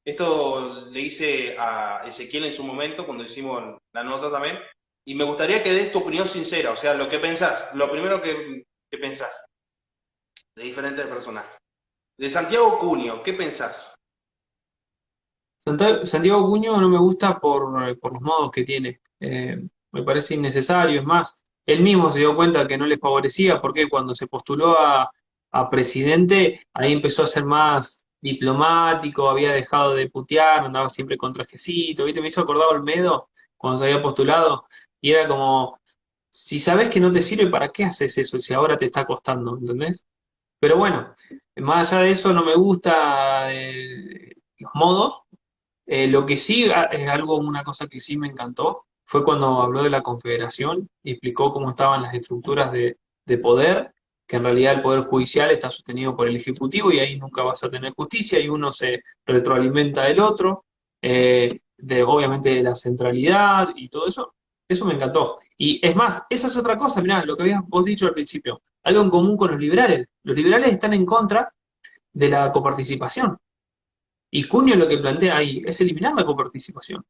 S1: Esto le hice a Ezequiel en su momento, cuando hicimos la nota también, y me gustaría que des tu opinión sincera, o sea, lo que pensás, lo primero que pensás de diferentes personajes. De Santiago Cunio, ¿qué pensás?
S2: Santiago Cuño no me gusta por los modos que tiene. Me parece innecesario. Es más, él mismo se dio cuenta que no le favorecía porque cuando se postuló a presidente, ahí empezó a ser más diplomático, había dejado de putear, andaba siempre con trajecito. ¿Viste? Me hizo acordar a Olmedo cuando se había postulado y era como, si sabes que no te sirve, ¿para qué haces eso si ahora te está costando? ¿Entendés? Pero bueno, más allá de eso, no me gusta los modos. Lo que sí es algo, una cosa que sí me encantó, fue cuando habló de la Confederación y explicó cómo estaban las estructuras de poder, que en realidad el poder judicial está sostenido por el Ejecutivo y ahí nunca vas a tener justicia y uno se retroalimenta del otro, obviamente de la centralidad y todo eso. Eso me encantó. Y es más, esa es otra cosa, mirá, lo que habías vos dicho al principio, algo en común con los liberales. Los liberales están en contra de la coparticipación. Y Cunio lo que plantea ahí es eliminar la coparticipación.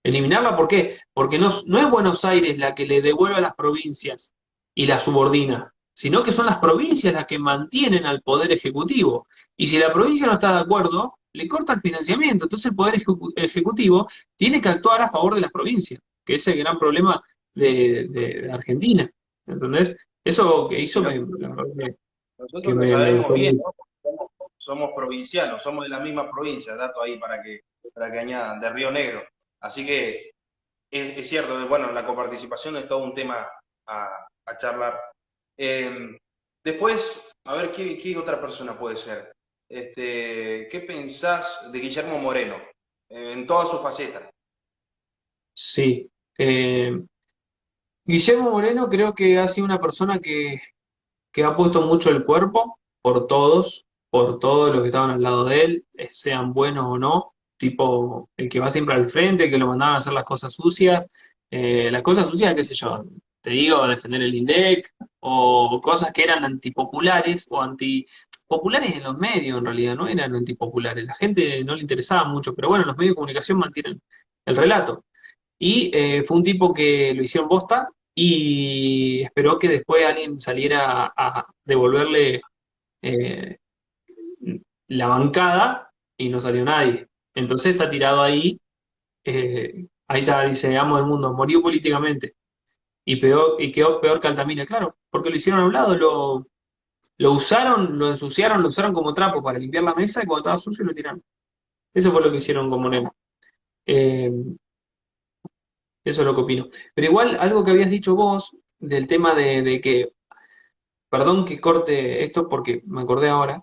S2: Eliminarla, ¿por qué? Porque no es Buenos Aires la que le devuelve a las provincias y las subordina, sino que son las provincias las que mantienen al Poder Ejecutivo. Y si la provincia no está de acuerdo, le corta el financiamiento. Entonces el Poder Ejecutivo tiene que actuar a favor de las provincias, que es el gran problema de Argentina. ¿Entendés? Eso que
S1: Y
S2: hizo, la verdad que
S1: nosotros lo
S2: me
S1: sabemos
S2: gustó
S1: bien,
S2: mucho.
S1: ¿no? somos provincianos, somos de la misma provincia, dato ahí para que añadan, de Río Negro. Así que es cierto, bueno, la coparticipación es todo un tema a charlar. Eh, Después, a ver, ¿qué otra persona puede ser? ¿Qué pensás de Guillermo Moreno en todas sus facetas?
S2: Sí. Guillermo Moreno creo que ha sido una persona que ha puesto mucho el cuerpo por todos los que estaban al lado de él, sean buenos o no, tipo el que va siempre al frente, el que lo mandaban a hacer las cosas sucias, qué sé yo, te digo, a defender el INDEC, o cosas que eran antipopulares o antipopulares en los medios en realidad, no eran antipopulares, la gente no le interesaba mucho, pero bueno, los medios de comunicación mantienen el relato. Y fue un tipo que lo hicieron bosta y esperó que después alguien saliera a devolverle eh, la bancada y no salió nadie. Entonces está tirado ahí, ahí está, dice, amo del mundo, murió políticamente y quedó peor que Altamira, claro, porque lo hicieron a un lado, lo usaron, lo usaron como trapo para limpiar la mesa y cuando estaba sucio lo tiraron. Eso fue lo que hicieron con Moreno. Eh, Eso es lo que opino. Pero igual, algo que habías dicho vos del tema de que, perdón que corte esto porque me acordé ahora,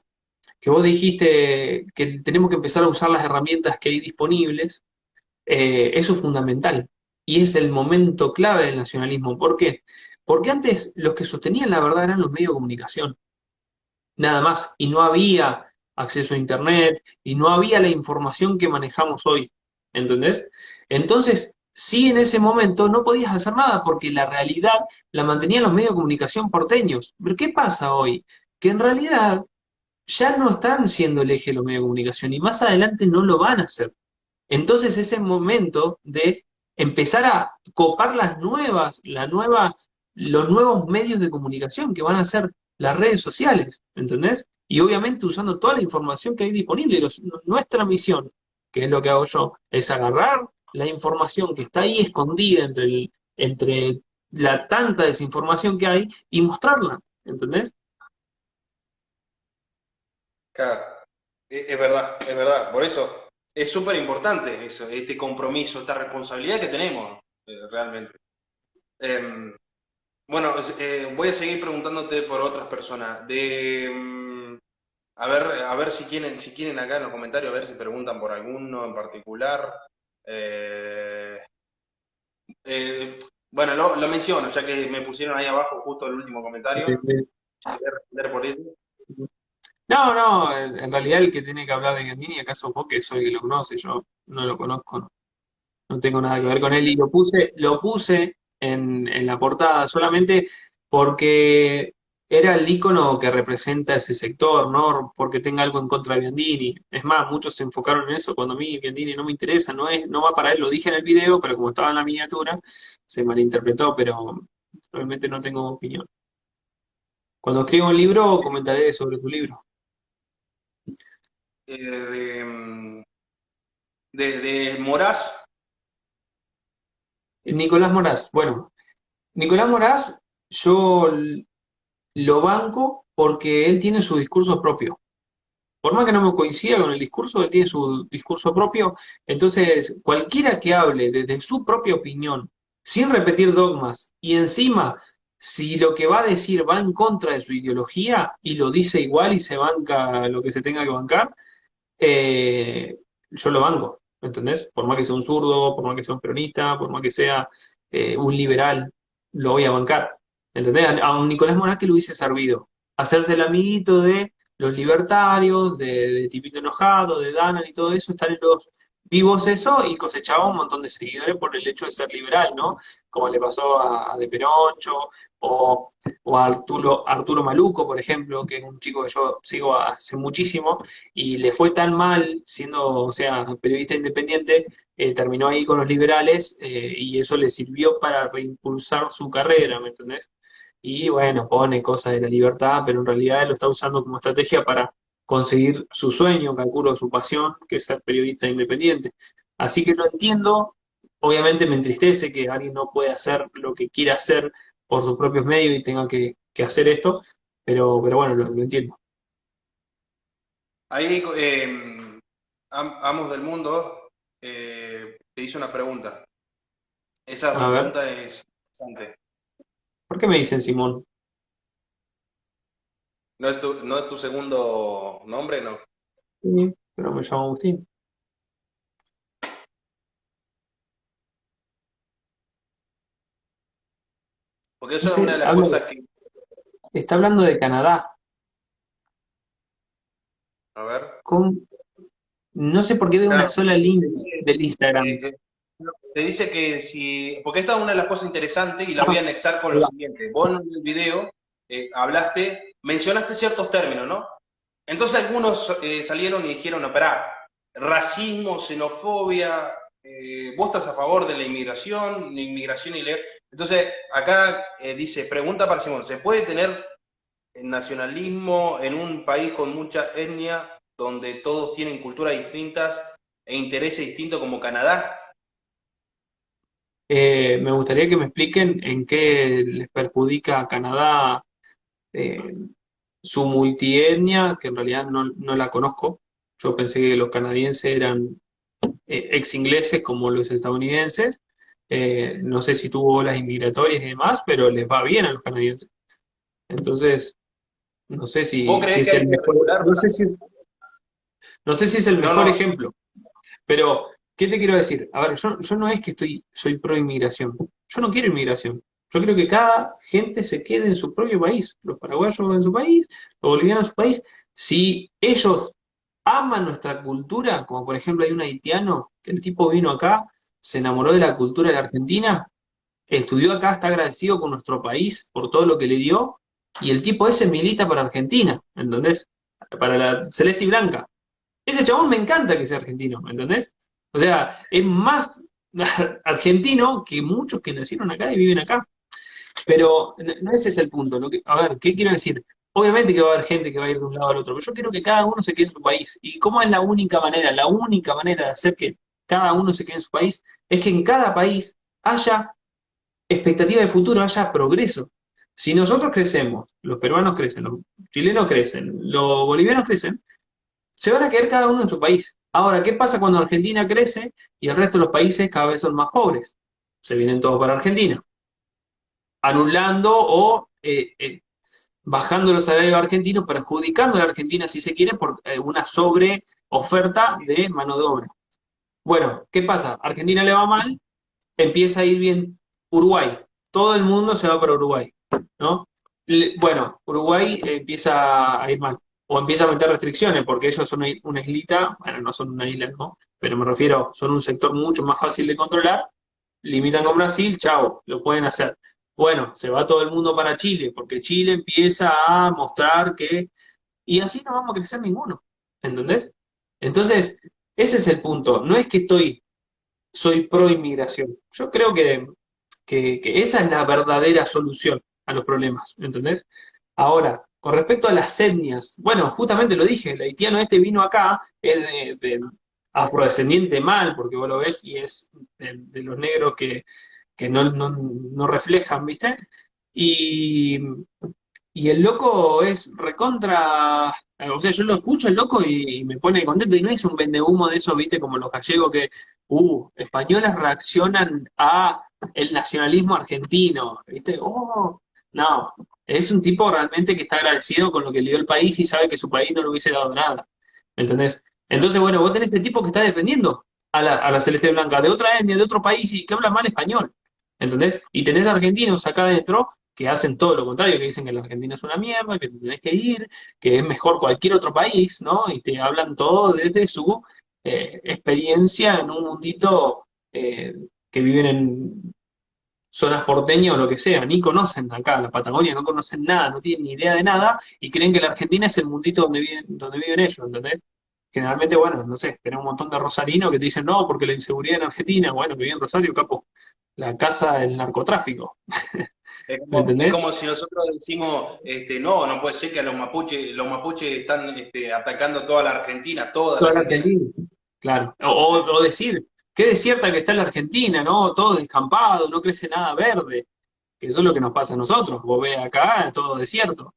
S2: que vos dijiste que tenemos que empezar a usar las herramientas que hay disponibles, eso es fundamental. Y es el momento clave del nacionalismo. ¿Por qué? Porque antes los que sostenían la verdad eran los medios de comunicación, nada más, y no había acceso a Internet, y no había la información que manejamos hoy, ¿entendés? Entonces, sí, en ese momento no podías hacer nada porque la realidad la mantenían los medios de comunicación porteños. Pero ¿qué pasa hoy? Que en realidad ya no están siendo el eje de los medios de comunicación y más adelante no lo van a hacer. Entonces es el momento de empezar a copar los nuevos medios de comunicación que van a ser las redes sociales, ¿entendés? Y obviamente usando toda la información que hay disponible. Nuestra misión, que es lo que hago yo, es agarrar la información que está ahí escondida entre la tanta desinformación que hay y mostrarla, ¿entendés?
S1: Claro, es verdad, es verdad. Por eso es súper importante eso, este compromiso, esta responsabilidad que tenemos realmente. Em, bueno, voy a seguir preguntándote por otras personas. A ver si quieren acá en los comentarios, a ver si preguntan por alguno en particular. Eh, bueno, lo menciono, ya que me pusieron ahí abajo justo el último comentario. Voy a responder por eso.
S2: No, no, en realidad el que tiene que hablar de Gandini, acaso vos que soy el que lo conoce, yo no lo conozco, no tengo nada que ver con él y lo puse en la portada solamente porque era el icono que representa ese sector, no porque tenga algo en contra de Biandini. Es más, muchos se enfocaron en eso cuando a mí Biandini no me interesa, no va para él, lo dije en el video, pero como estaba en la miniatura, se malinterpretó, pero realmente no tengo opinión. Cuando escriba un libro, comentaré sobre tu libro.
S1: Eh, de, mm, de Moraz.
S2: Nicolás Moraz, bueno, Nicolás Moraz, lo banco porque él tiene su discurso propio. Por más que no me coincida con el discurso, él tiene su discurso propio. Entonces, cualquiera que hable desde su propia opinión, sin repetir dogmas, y encima, si lo que va a decir va en contra de su ideología y lo dice igual y se banca lo que se tenga que bancar, yo lo banco, ¿entendés? Por más que sea un zurdo, por más que sea un peronista, por más que sea un liberal, lo voy a bancar. ¿Entendés? A un Nicolás Morás que le hubiese servido hacerse el amiguito de los libertarios, de Tipito Enojado, de Danan y todo eso, estar en los vivos eso y cosechaba un montón de seguidores por el hecho de ser liberal, ¿no? Como le pasó a De Peroncho o, o a Arturo Maluco, por ejemplo, que es un chico que yo sigo hace muchísimo y le fue tan mal siendo, o sea, periodista independiente, terminó ahí con los liberales y eso le sirvió para reimpulsar su carrera, ¿me entendés? Y bueno, pone cosas de la libertad, pero en realidad él lo está usando como estrategia para conseguir su sueño, calculo su pasión, que es ser periodista independiente. Así que lo entiendo, obviamente me entristece que alguien no pueda hacer lo que quiera hacer por sus propios medios y tenga que hacer esto, pero bueno, lo entiendo.
S1: Ahí, Amos del Mundo te hizo una pregunta. Esa
S2: A ver,
S1: pregunta es interesante.
S2: ¿por qué me dicen Simón?
S1: ¿No es tu segundo nombre? No.
S2: Sí, pero me llamo Agustín.
S1: Porque
S2: No
S1: eso es una
S2: sé,
S1: de las cosas que...
S2: está hablando de Canadá.
S1: A ver.
S2: No sé por qué veo una
S1: Claro,
S2: sola
S1: te
S2: línea
S1: dice,
S2: del Instagram.
S1: eh, te dice que si... Porque esta es una de las cosas interesantes y la voy
S2: Ah,
S1: a anexar con
S2: ahí
S1: lo
S2: va.
S1: siguiente. Vos en el video mencionaste ciertos términos, ¿no? Entonces algunos salieron y dijeron, no, pará, racismo, xenofobia, vos estás a favor de la inmigración ilegal. Entonces acá dice, pregunta para Simón, ¿se puede tener nacionalismo en un país con mucha etnia, donde todos tienen culturas distintas e intereses distintos como Canadá?
S2: Me gustaría que me expliquen en qué les perjudica a Canadá eh, su multietnia, que en realidad no la conozco. Yo pensé que los canadienses eran ex ingleses como los estadounidenses. No sé si tuvo olas inmigratorias y demás, pero les va bien a los canadienses. Entonces, no sé
S1: ¿Vos
S2: si
S1: creés que
S2: es
S1: hay
S2: el
S1: que
S2: mejor,
S1: regular?
S2: no sé si es el
S1: No,
S2: mejor
S1: no,
S2: ejemplo. Pero, ¿qué te quiero decir? A ver, yo no es que soy pro inmigración. Yo no quiero inmigración. Yo creo que cada gente se quede en su propio país. Los paraguayos en su país, los bolivianos en su país. Si ellos aman nuestra cultura, como por ejemplo hay un haitiano, que el tipo vino acá, se enamoró de la cultura de la Argentina, estudió acá, está agradecido con nuestro país por todo lo que le dio, y el tipo ese milita para Argentina, ¿entendés? Para la celeste y blanca. Ese chabón me encanta que sea argentino, ¿me entendés? O sea, es más argentino que muchos que nacieron acá y viven acá. Pero no ese es el punto. A ver, ¿qué quiero decir? Obviamente que va a haber gente que va a ir de un lado al otro, pero yo quiero que cada uno se quede en su país. ¿Y cómo es la única manera? La única manera de hacer que cada uno se quede en su país es que en cada país haya expectativa de futuro, haya progreso. Si nosotros crecemos, los peruanos crecen, los chilenos crecen, los bolivianos crecen, se van a quedar cada uno en su país. Ahora, ¿qué pasa cuando Argentina crece y el resto de los países cada vez son más pobres? Se vienen todos para Argentina, anulando o bajando los salarios argentinos, perjudicando a la Argentina, si se quiere, por una sobre oferta de mano de obra. Bueno, ¿qué pasa? Argentina le va mal, empieza a ir bien Uruguay. Todo el mundo se va para Uruguay, ¿no? Bueno, Uruguay empieza a ir mal, o empieza a meter restricciones, porque ellos son una islita, bueno, no son una isla, ¿no? Pero me refiero, son un sector mucho más fácil de controlar, limitan con Brasil, chao, lo pueden hacer. Bueno, se va todo el mundo para Chile, porque Chile empieza a mostrar que... Y así no vamos a crecer ninguno, ¿entendés? Entonces, ese es el punto. No es que soy pro inmigración. Yo creo que esa es la verdadera solución a los problemas, ¿entendés? Ahora, con respecto a las etnias, bueno, justamente lo dije, el haitiano este vino acá, es de afrodescendiente mal, porque vos lo ves y es de los negros que no reflejan, ¿viste? Y, y el loco es recontra, o sea, yo lo escucho el loco y me pone contento y no es un vendehumo de eso, ¿viste? Como los gallegos que, españoles reaccionan a el nacionalismo argentino, ¿viste? Oh, no, es un tipo realmente que está agradecido con lo que le dio el país y sabe que su país no le hubiese dado nada, ¿me entendés? Entonces, bueno, vos tenés ese tipo que está defendiendo a la Celeste Blanca de otra etnia, de otro país y que habla mal español, ¿entendés? Y tenés argentinos acá adentro que hacen todo lo contrario, que dicen que la Argentina es una mierda, que te tenés que ir, que es mejor cualquier otro país, ¿no? Y te hablan todo desde su experiencia en un mundito eh, que viven en zonas porteñas o lo que sea, ni conocen acá la Patagonia, no conocen nada, no tienen ni idea de nada y creen que la Argentina es el mundito donde viven ellos, ¿entendés? Generalmente, bueno, no sé, tenés un montón de rosarinos que te dicen, no, porque la inseguridad en Argentina, bueno, que vive en Rosario, capo, la casa del narcotráfico, ¿me
S1: Es
S2: entendés?
S1: como si nosotros decimos, no, no puede ser que a los mapuches están atacando toda la
S2: Toda la
S1: Argentina.
S2: Argentina. Claro. O decir, qué desierta que está la Argentina, ¿no? Todo descampado, no crece nada verde. Que eso es lo que nos pasa a nosotros. Vos ves acá, todo desierto.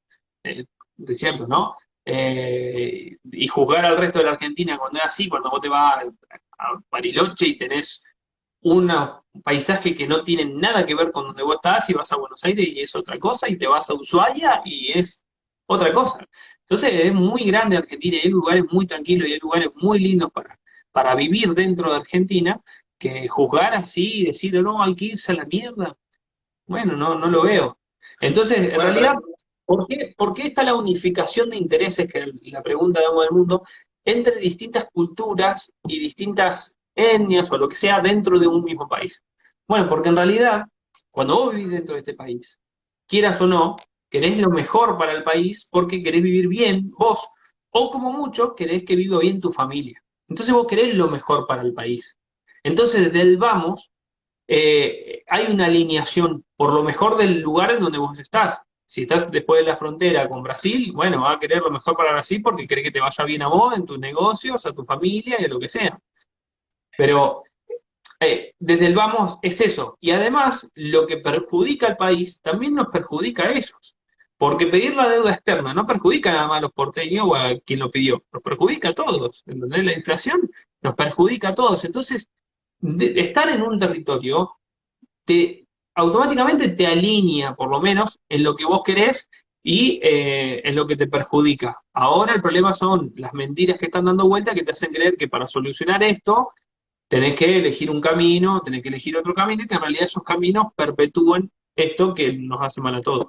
S2: Desierto, ¿no? y juzgar al resto de la Argentina cuando es así, cuando vos te vas a Bariloche y tenés un paisaje que no tiene nada que ver con donde vos estás y vas a Buenos Aires y es otra cosa, y te vas a Ushuaia y es otra cosa. Entonces es muy grande Argentina y hay lugares muy tranquilos y hay lugares muy lindos para vivir dentro de Argentina, que juzgar así y decir, no, hay que irse a la mierda. Bueno, no lo veo. Entonces, en
S1: Bueno, pero
S2: realidad, por qué está la unificación de intereses, que es la pregunta, digamos, del mundo, entre distintas culturas y distintas etnias o lo que sea dentro de un mismo país? Bueno, porque en realidad, cuando vos vivís dentro de este país, quieras o no, querés lo mejor para el país porque querés vivir bien vos, o como mucho, querés que viva bien tu familia. Entonces vos querés lo mejor para el país. Entonces, desde el vamos, hay una alineación por lo mejor del lugar en donde vos estás. Si estás después de la frontera con Brasil, bueno, va a querer lo mejor para Brasil porque cree que te vaya bien a vos, en tus negocios, a tu familia y a lo que sea. Pero desde el vamos es eso. Y además, lo que perjudica al país también nos perjudica a ellos. Porque pedir la deuda externa no perjudica nada más a los porteños o a quien lo pidió, nos perjudica a todos. ¿Entendés? La inflación nos perjudica a todos. Entonces, estar en un territorio te automáticamente te alinea, por lo menos, en lo que vos querés y en lo que te perjudica. Ahora el problema son las mentiras que están dando vuelta que te hacen creer que para solucionar esto tenés que elegir un camino, tenés que elegir otro camino, y que en realidad esos caminos perpetúan esto que nos hace mal a todos.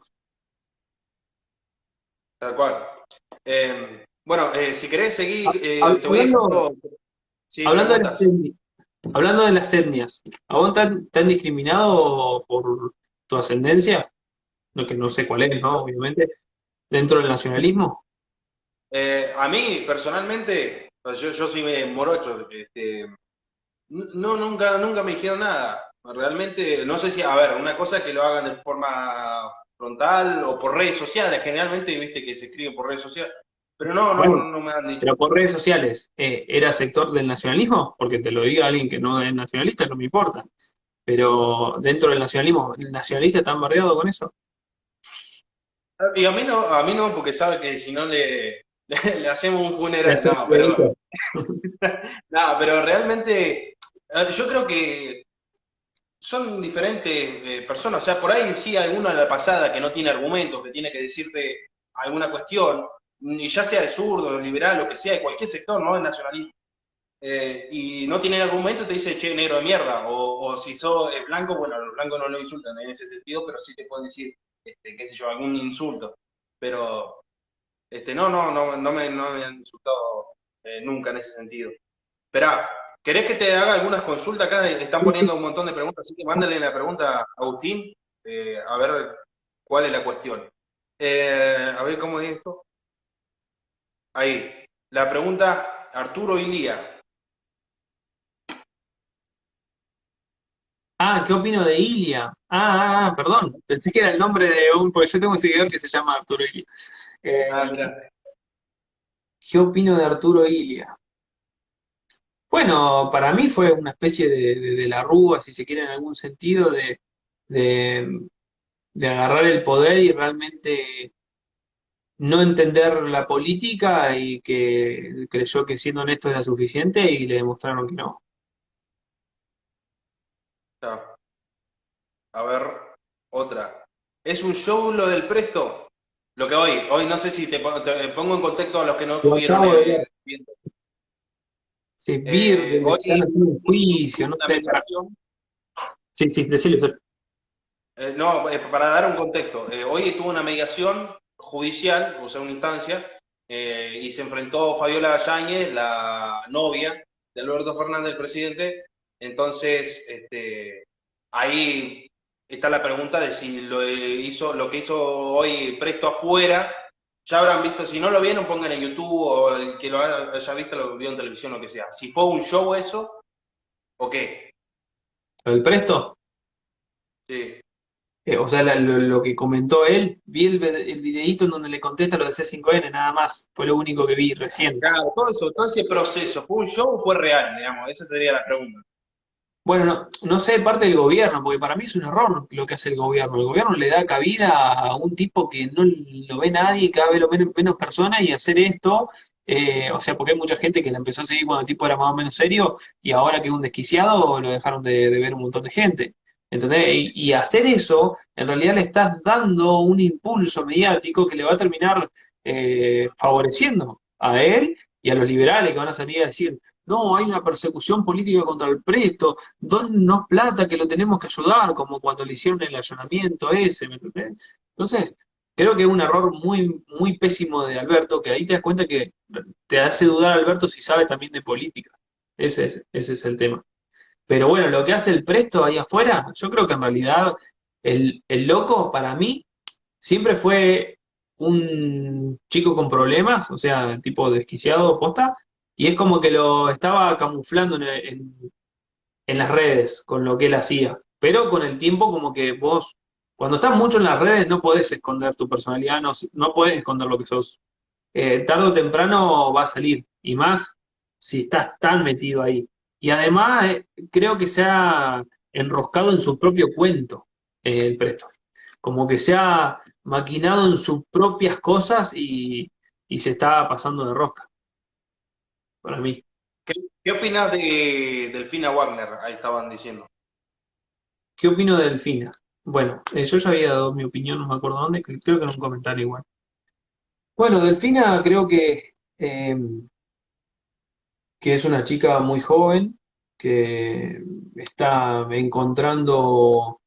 S1: tal cual. Bueno, si querés seguir, te voy
S2: Hablando,
S1: dejando. Sí,
S2: hablando de las
S1: preguntas.
S2: etnias, hablando de las etnias, ¿a vos te han discriminado por tu ascendencia? Lo que no sé cuál es, ¿no? Obviamente, dentro del nacionalismo.
S1: A mí, personalmente, pues yo soy morocho, no, nunca me dijeron nada. Realmente, no sé si, a ver, una cosa es que lo hagan de forma frontal o por redes sociales, generalmente, viste que se escriben por redes sociales, pero
S2: Bueno,
S1: no me han dicho.
S2: pero por redes sociales, ¿era sector del nacionalismo? Porque te lo diga alguien que no es nacionalista, no me importa. Pero dentro del nacionalismo, ¿el nacionalista está bardeado con eso?
S1: Y a mí no, porque sabe que si no le hacemos un
S2: De
S1: funeral,
S2: hacer
S1: no,
S2: jueguitos.
S1: pero realmente, yo creo que son diferentes personas. O sea, por ahí sí alguno en la pasada que no tiene argumentos, que tiene que decirte alguna cuestión, y ya sea de zurdo, de liberal, lo que sea, de cualquier sector, no es nacionalismo. Y no tienen argumento, te dice, che, negro de mierda. O si sos blanco, bueno, a los blancos no lo insultan en ese sentido, pero sí te pueden decir, qué sé yo, algún insulto. Pero no me han insultado nunca en ese sentido. Esperá, ¿querés que te haga algunas consultas? Acá están
S2: Sí, sí.
S1: poniendo un montón de preguntas, así que mándale la pregunta a Agustín, a ver cuál es la cuestión. A ver cómo es esto. Ahí. La pregunta Arturo Ilía.
S2: Ah, ¿qué opino de Ilia? Perdón, pensé que era el nombre de un, porque yo tengo un seguidor que se llama Arturo Ilia.
S1: Ah,
S2: Eh,
S1: mira.
S2: ¿Qué opino de Arturo Ilia? Bueno, para mí fue una especie de la Rúa, si se quiere, en algún sentido, de, de agarrar el poder y realmente no entender la política y que creyó que siendo honesto era suficiente y le demostraron que no.
S1: Ya. A ver, otra. ¿Es un show lo del Presto? Lo que hoy no sé si te pongo en contexto a los que no
S2: Lo
S1: estuvieron
S2: acabo de ver.
S1: viendo.
S2: Sí, Bird, le están
S1: Hoy
S2: haciendo un juicio,
S1: tuvo
S2: no
S1: una
S2: sé.
S1: mediación.
S2: Sí, sí, decirle.
S1: No, para dar un contexto, hoy tuvo una mediación judicial, o sea, una instancia, y se enfrentó Fabiola Yáñez, la novia de Alberto Fernández, el presidente. Entonces, ahí está la pregunta de si lo que hizo hoy Presto afuera, ya habrán visto, si no lo vieron, pongan en YouTube, o el que lo haya visto lo vio en televisión, lo que sea. Si fue un show eso, o qué.
S2: ¿Lo del Presto?
S1: Sí.
S2: O sea, lo que comentó él, vi el videíto en donde le contesta lo de C5N, nada más. Fue lo único que vi recién.
S1: Claro, todo eso, todo ese proceso, ¿fue un show o fue real? Digamos, esa sería la pregunta.
S2: Bueno, no sé, parte del gobierno, porque para mí es un error lo que hace el gobierno. El gobierno le da cabida a un tipo que no lo ve nadie, cada vez lo ven menos personas y hacer esto, o sea, porque hay mucha gente que la empezó a seguir cuando el tipo era más o menos serio y ahora que es un desquiciado lo dejaron de ver un montón de gente. ¿Entendés? Y hacer eso, en realidad le estás dando un impulso mediático que le va a terminar favoreciendo a él y a los liberales que van a salir a decir, no, hay una persecución política contra el presto, donnos plata que lo tenemos que ayudar, como cuando le hicieron el allanamiento ese, ¿me entendés? Entonces, creo que es un error muy, muy pésimo de Alberto, que ahí te das cuenta que te hace dudar Alberto si sabe también de política. Ese es el tema. Pero bueno, lo que hace el presto ahí afuera, yo creo que en realidad el loco, para mí, siempre fue un chico con problemas, o sea, tipo desquiciado, posta, y es como que lo estaba camuflando en las redes con lo que él hacía. Pero con el tiempo, como que vos, cuando estás mucho en las redes, no podés esconder tu personalidad, no podés esconder lo que sos. Tarde o temprano va a salir, y más si estás tan metido ahí. Y además, creo que se ha enroscado en su propio cuento, el Presto. Como que se ha maquinado en sus propias cosas y se está pasando de rosca, para mí.
S1: ¿Qué opinas de Delfina Wagner? Ahí estaban diciendo.
S2: ¿Qué opino de Delfina? Bueno, yo ya había dado mi opinión, no me acuerdo dónde, creo que en un comentario igual. Bueno, Delfina creo eh, que es una chica muy joven, que está encontrando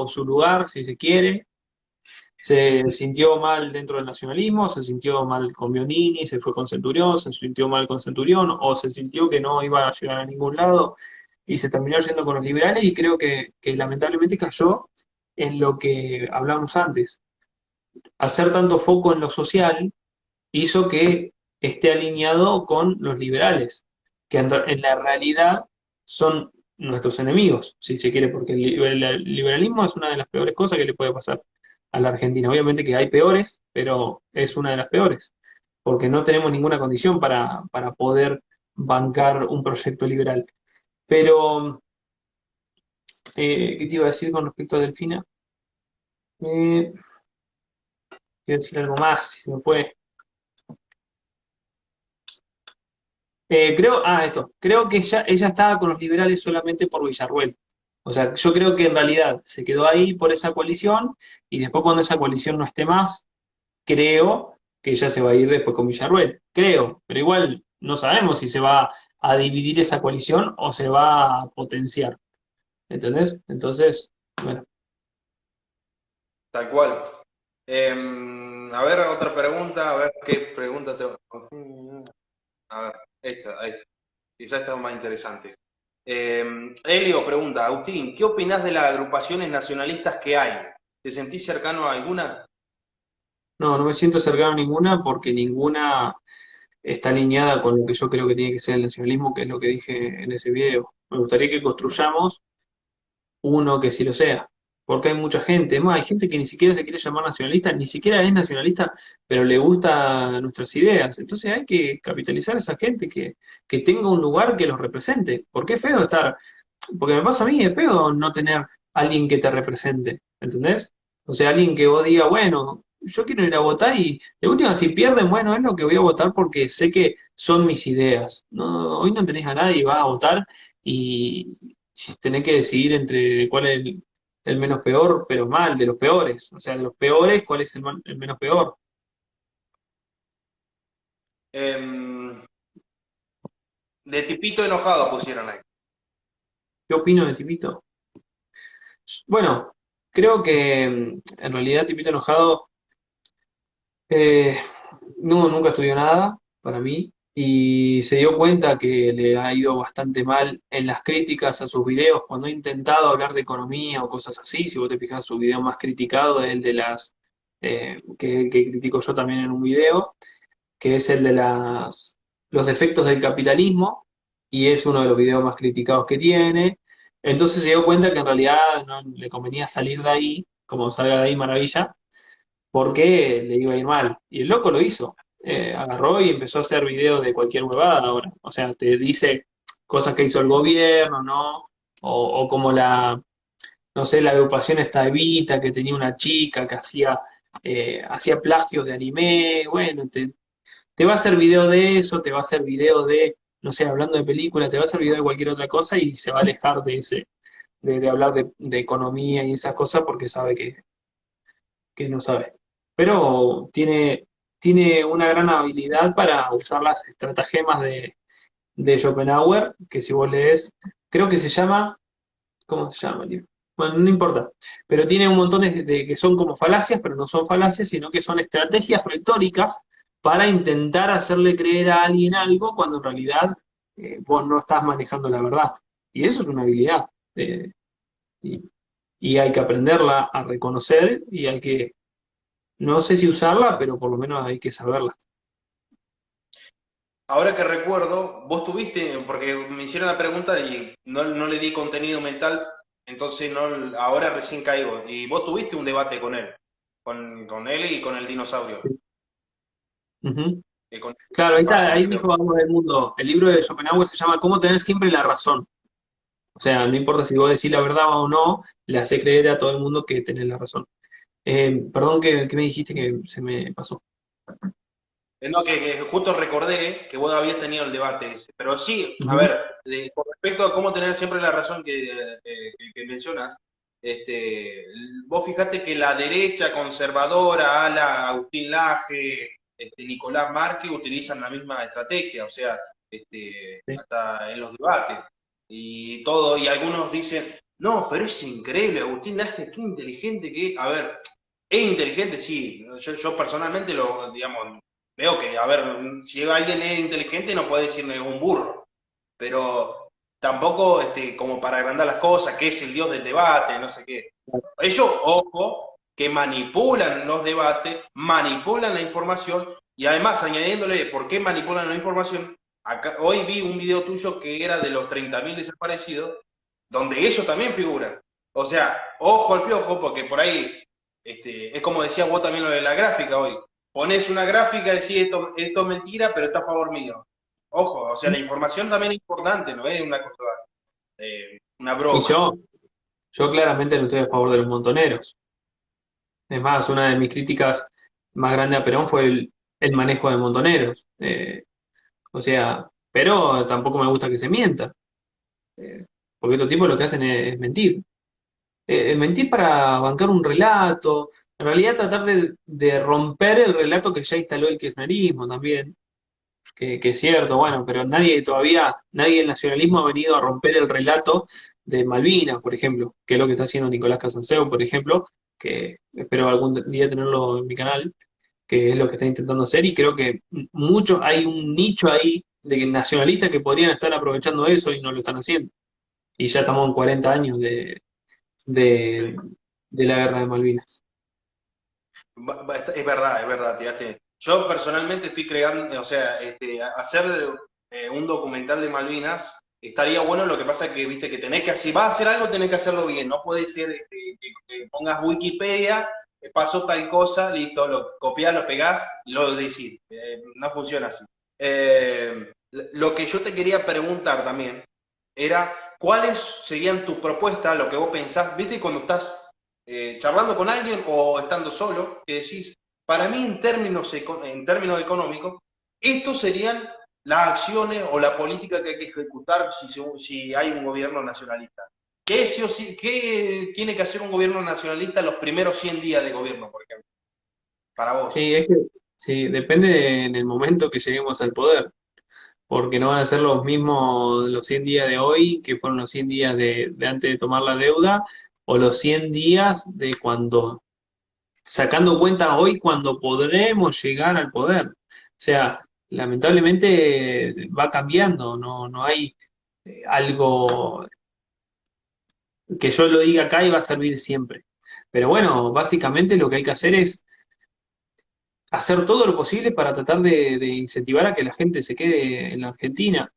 S2: su lugar, si se quiere. Se sintió mal dentro del nacionalismo, se sintió mal con Bionini, se fue con Centurión, se sintió mal con Centurión, o se sintió que no iba a llegar a ningún lado y se terminó yendo con los liberales y creo que lamentablemente cayó en lo que hablábamos antes. Hacer tanto foco en lo social hizo que esté alineado con los liberales, que en la realidad son nuestros enemigos, si se quiere, porque el liberalismo es una de las peores cosas que le puede pasar a la Argentina. Obviamente que hay peores, pero es una de las peores, porque no tenemos ninguna condición para poder bancar un proyecto liberal. Pero, ¿qué te iba a decir con respecto a Delfina? Eh, Quiero decir algo más, si se me fue. Creo que ella estaba con los liberales solamente por Villarruel. O sea, yo creo que en realidad se quedó ahí por esa coalición y después cuando esa coalición no esté más, creo que ella se va a ir después con Villarruel. Creo, pero igual no sabemos si se va a dividir esa coalición o se va a potenciar. ¿Entendés? Entonces, bueno.
S1: Tal cual. A ver, otra pregunta, a ver qué pregunta te... A ver, ahí está. Quizás esta es más interesante. Elio pregunta, Agustín, ¿qué opinás de las agrupaciones nacionalistas que hay? ¿Te sentís cercano a alguna?
S2: No me siento cercano a ninguna porque ninguna está alineada con lo que yo creo que tiene que ser el nacionalismo, que es lo que dije en ese video. Me gustaría que construyamos uno que sí lo sea. Porque hay mucha gente, es más, hay gente que ni siquiera se quiere llamar nacionalista, ni siquiera es nacionalista, pero le gustan nuestras ideas. Entonces hay que capitalizar a esa gente que tenga un lugar que los represente. Porque es feo estar, porque me pasa a mí, es feo no tener alguien que te represente, ¿entendés? O sea, alguien que vos diga, bueno, yo quiero ir a votar y de última si pierden, bueno, es lo que voy a votar porque sé que son mis ideas. No, hoy no tenés a nadie y vas a votar y si tenés que decidir entre cuál es el menos peor, pero mal, de los peores. O sea, de los peores, cuál es el menos peor.
S1: Em, de tipito enojado pusieron ahí.
S2: ¿Qué opino de Tipito? Bueno, creo que en realidad Tipito Enojado eh, nunca estudió nada para mí y se dio cuenta que le ha ido bastante mal en las críticas a sus videos cuando ha intentado hablar de economía o cosas así. Si vos te fijas, su video más criticado es el de que critico yo también en un video, que es el de los defectos del capitalismo, y es uno de los videos más criticados que tiene. Entonces se dio cuenta que en realidad no le convenía salir de ahí, como salga de ahí maravilla, porque le iba a ir mal. Y el loco lo hizo. Agarró y empezó a hacer videos de cualquier huevada ahora. O sea, te dice, cosas que hizo el gobierno, ¿no? O como no sé, la agrupación esta Evita, que tenía una chica que hacía plagios de anime, bueno, te va a hacer video de eso, te va a hacer video de, no sé, hablando de película, te va a hacer video de cualquier otra cosa y se va a alejar de hablar de economía y esas cosas porque sabe que no sabe. Pero tiene una gran habilidad para usar las estratagemas de Schopenhauer, que si vos lees, creo que se llama, ¿cómo se llama el libro? Bueno, no importa, pero tiene un montón que son como falacias, pero no son falacias, sino que son estrategias retóricas para intentar hacerle creer a alguien algo cuando en realidad vos no estás manejando la verdad. Y eso es una habilidad. eh, y, y hay que aprenderla a reconocer y hay que, no sé si usarla, pero por lo menos hay que saberla.
S1: Ahora que recuerdo, vos tuviste, porque me hicieron la pregunta y no le di contenido mental, entonces no, ahora recién caigo. Y vos tuviste un debate con él, con él y con el dinosaurio,
S2: Ujú.
S1: con
S2: Claro, ahí está,
S1: Marco,
S2: ahí
S1: creo.
S2: dijo algo del mundo. El libro de Schopenhauer se llama Cómo tener siempre la razón. O sea, no importa si vos decís la verdad o no, le hace creer a todo el mundo que tenés la razón. Perdón, que me dijiste que se me pasó.
S1: No, que justo recordé que vos habías tenido el debate ese. Pero sí, a
S2: Ujú.
S1: ver, con respecto a cómo tener siempre la razón que mencionas, vos fijate que la derecha conservadora, ala Agustín Laje, Nicolás Márquez utilizan la misma estrategia, o sea,
S2: Sí.
S1: hasta en los debates. Y todo, y algunos dicen, no, pero es increíble, Agustín Laje, qué inteligente que es. A ver, es inteligente, sí. Yo personalmente lo, digamos, veo que, a ver, si alguien es inteligente no puede decirle un burro, pero tampoco como para agrandar las cosas, que es el dios del debate, no sé qué. Ellos, ojo, que manipulan los debates, manipulan la información y además añadiéndole por qué manipulan la información, hoy vi un video tuyo que era de los 30.000 desaparecidos, donde ellos también figuran. O sea, ojo al piojo, porque por ahí es como decía vos también lo de la gráfica hoy. Pones una gráfica y decís esto es mentira, pero está a favor mío. Ojo, o sea, la información también es importante, no es una cosa, una
S2: Y
S1: broma.
S2: yo claramente no estoy a favor de los montoneros. Es más, una de mis críticas más grandes a Perón fue el manejo de montoneros. O sea, pero tampoco me gusta que se mienta. Porque estos tipos lo que hacen es mentir. Mentir para bancar un relato. En realidad tratar de romper el relato que ya instaló el kirchnerismo también. Que es cierto, bueno, pero nadie del nacionalismo ha venido a romper el relato de Malvinas, por ejemplo, que es lo que está haciendo Nicolás Casanseo, por ejemplo, que espero algún día tenerlo en mi canal, que es lo que está intentando hacer, y creo que hay un nicho ahí de nacionalistas que podrían estar aprovechando eso y no lo están haciendo. Y ya estamos en 40 años de,
S1: Sí.
S2: de la guerra de Malvinas.
S1: Es verdad, tiraste. Yo personalmente estoy creando, o sea, hacer un documental de Malvinas estaría bueno, lo que pasa es que, viste, que tenés que, si vas a hacer algo, tenés que hacerlo bien, no puede ser que pongas Wikipedia, pasó tal cosa, listo, lo copiás, lo pegás, lo decís. No funciona así. Lo que yo te quería preguntar también era, ¿cuáles serían tus propuestas, lo que vos pensás, viste, cuando estás charlando con alguien o estando solo, que decís, para mí en términos económicos, estos serían las acciones o la política que hay que ejecutar si hay un gobierno nacionalista? ¿Qué, sí o sí, qué tiene que hacer un gobierno nacionalista los primeros 100 días de gobierno, por ejemplo? Para vos.
S2: Sí, es que sí, depende en el momento que lleguemos al poder. Porque no van a ser los mismos los 100 días de hoy que fueron los 100 días de antes de tomar la deuda o los 100 días de cuando, sacando cuentas hoy, cuando podremos llegar al poder. O sea, lamentablemente va cambiando, no hay algo que yo lo diga acá y va a servir siempre. Pero bueno, básicamente lo que hay que hacer es hacer todo lo posible para tratar de incentivar a que la gente se quede en la Argentina,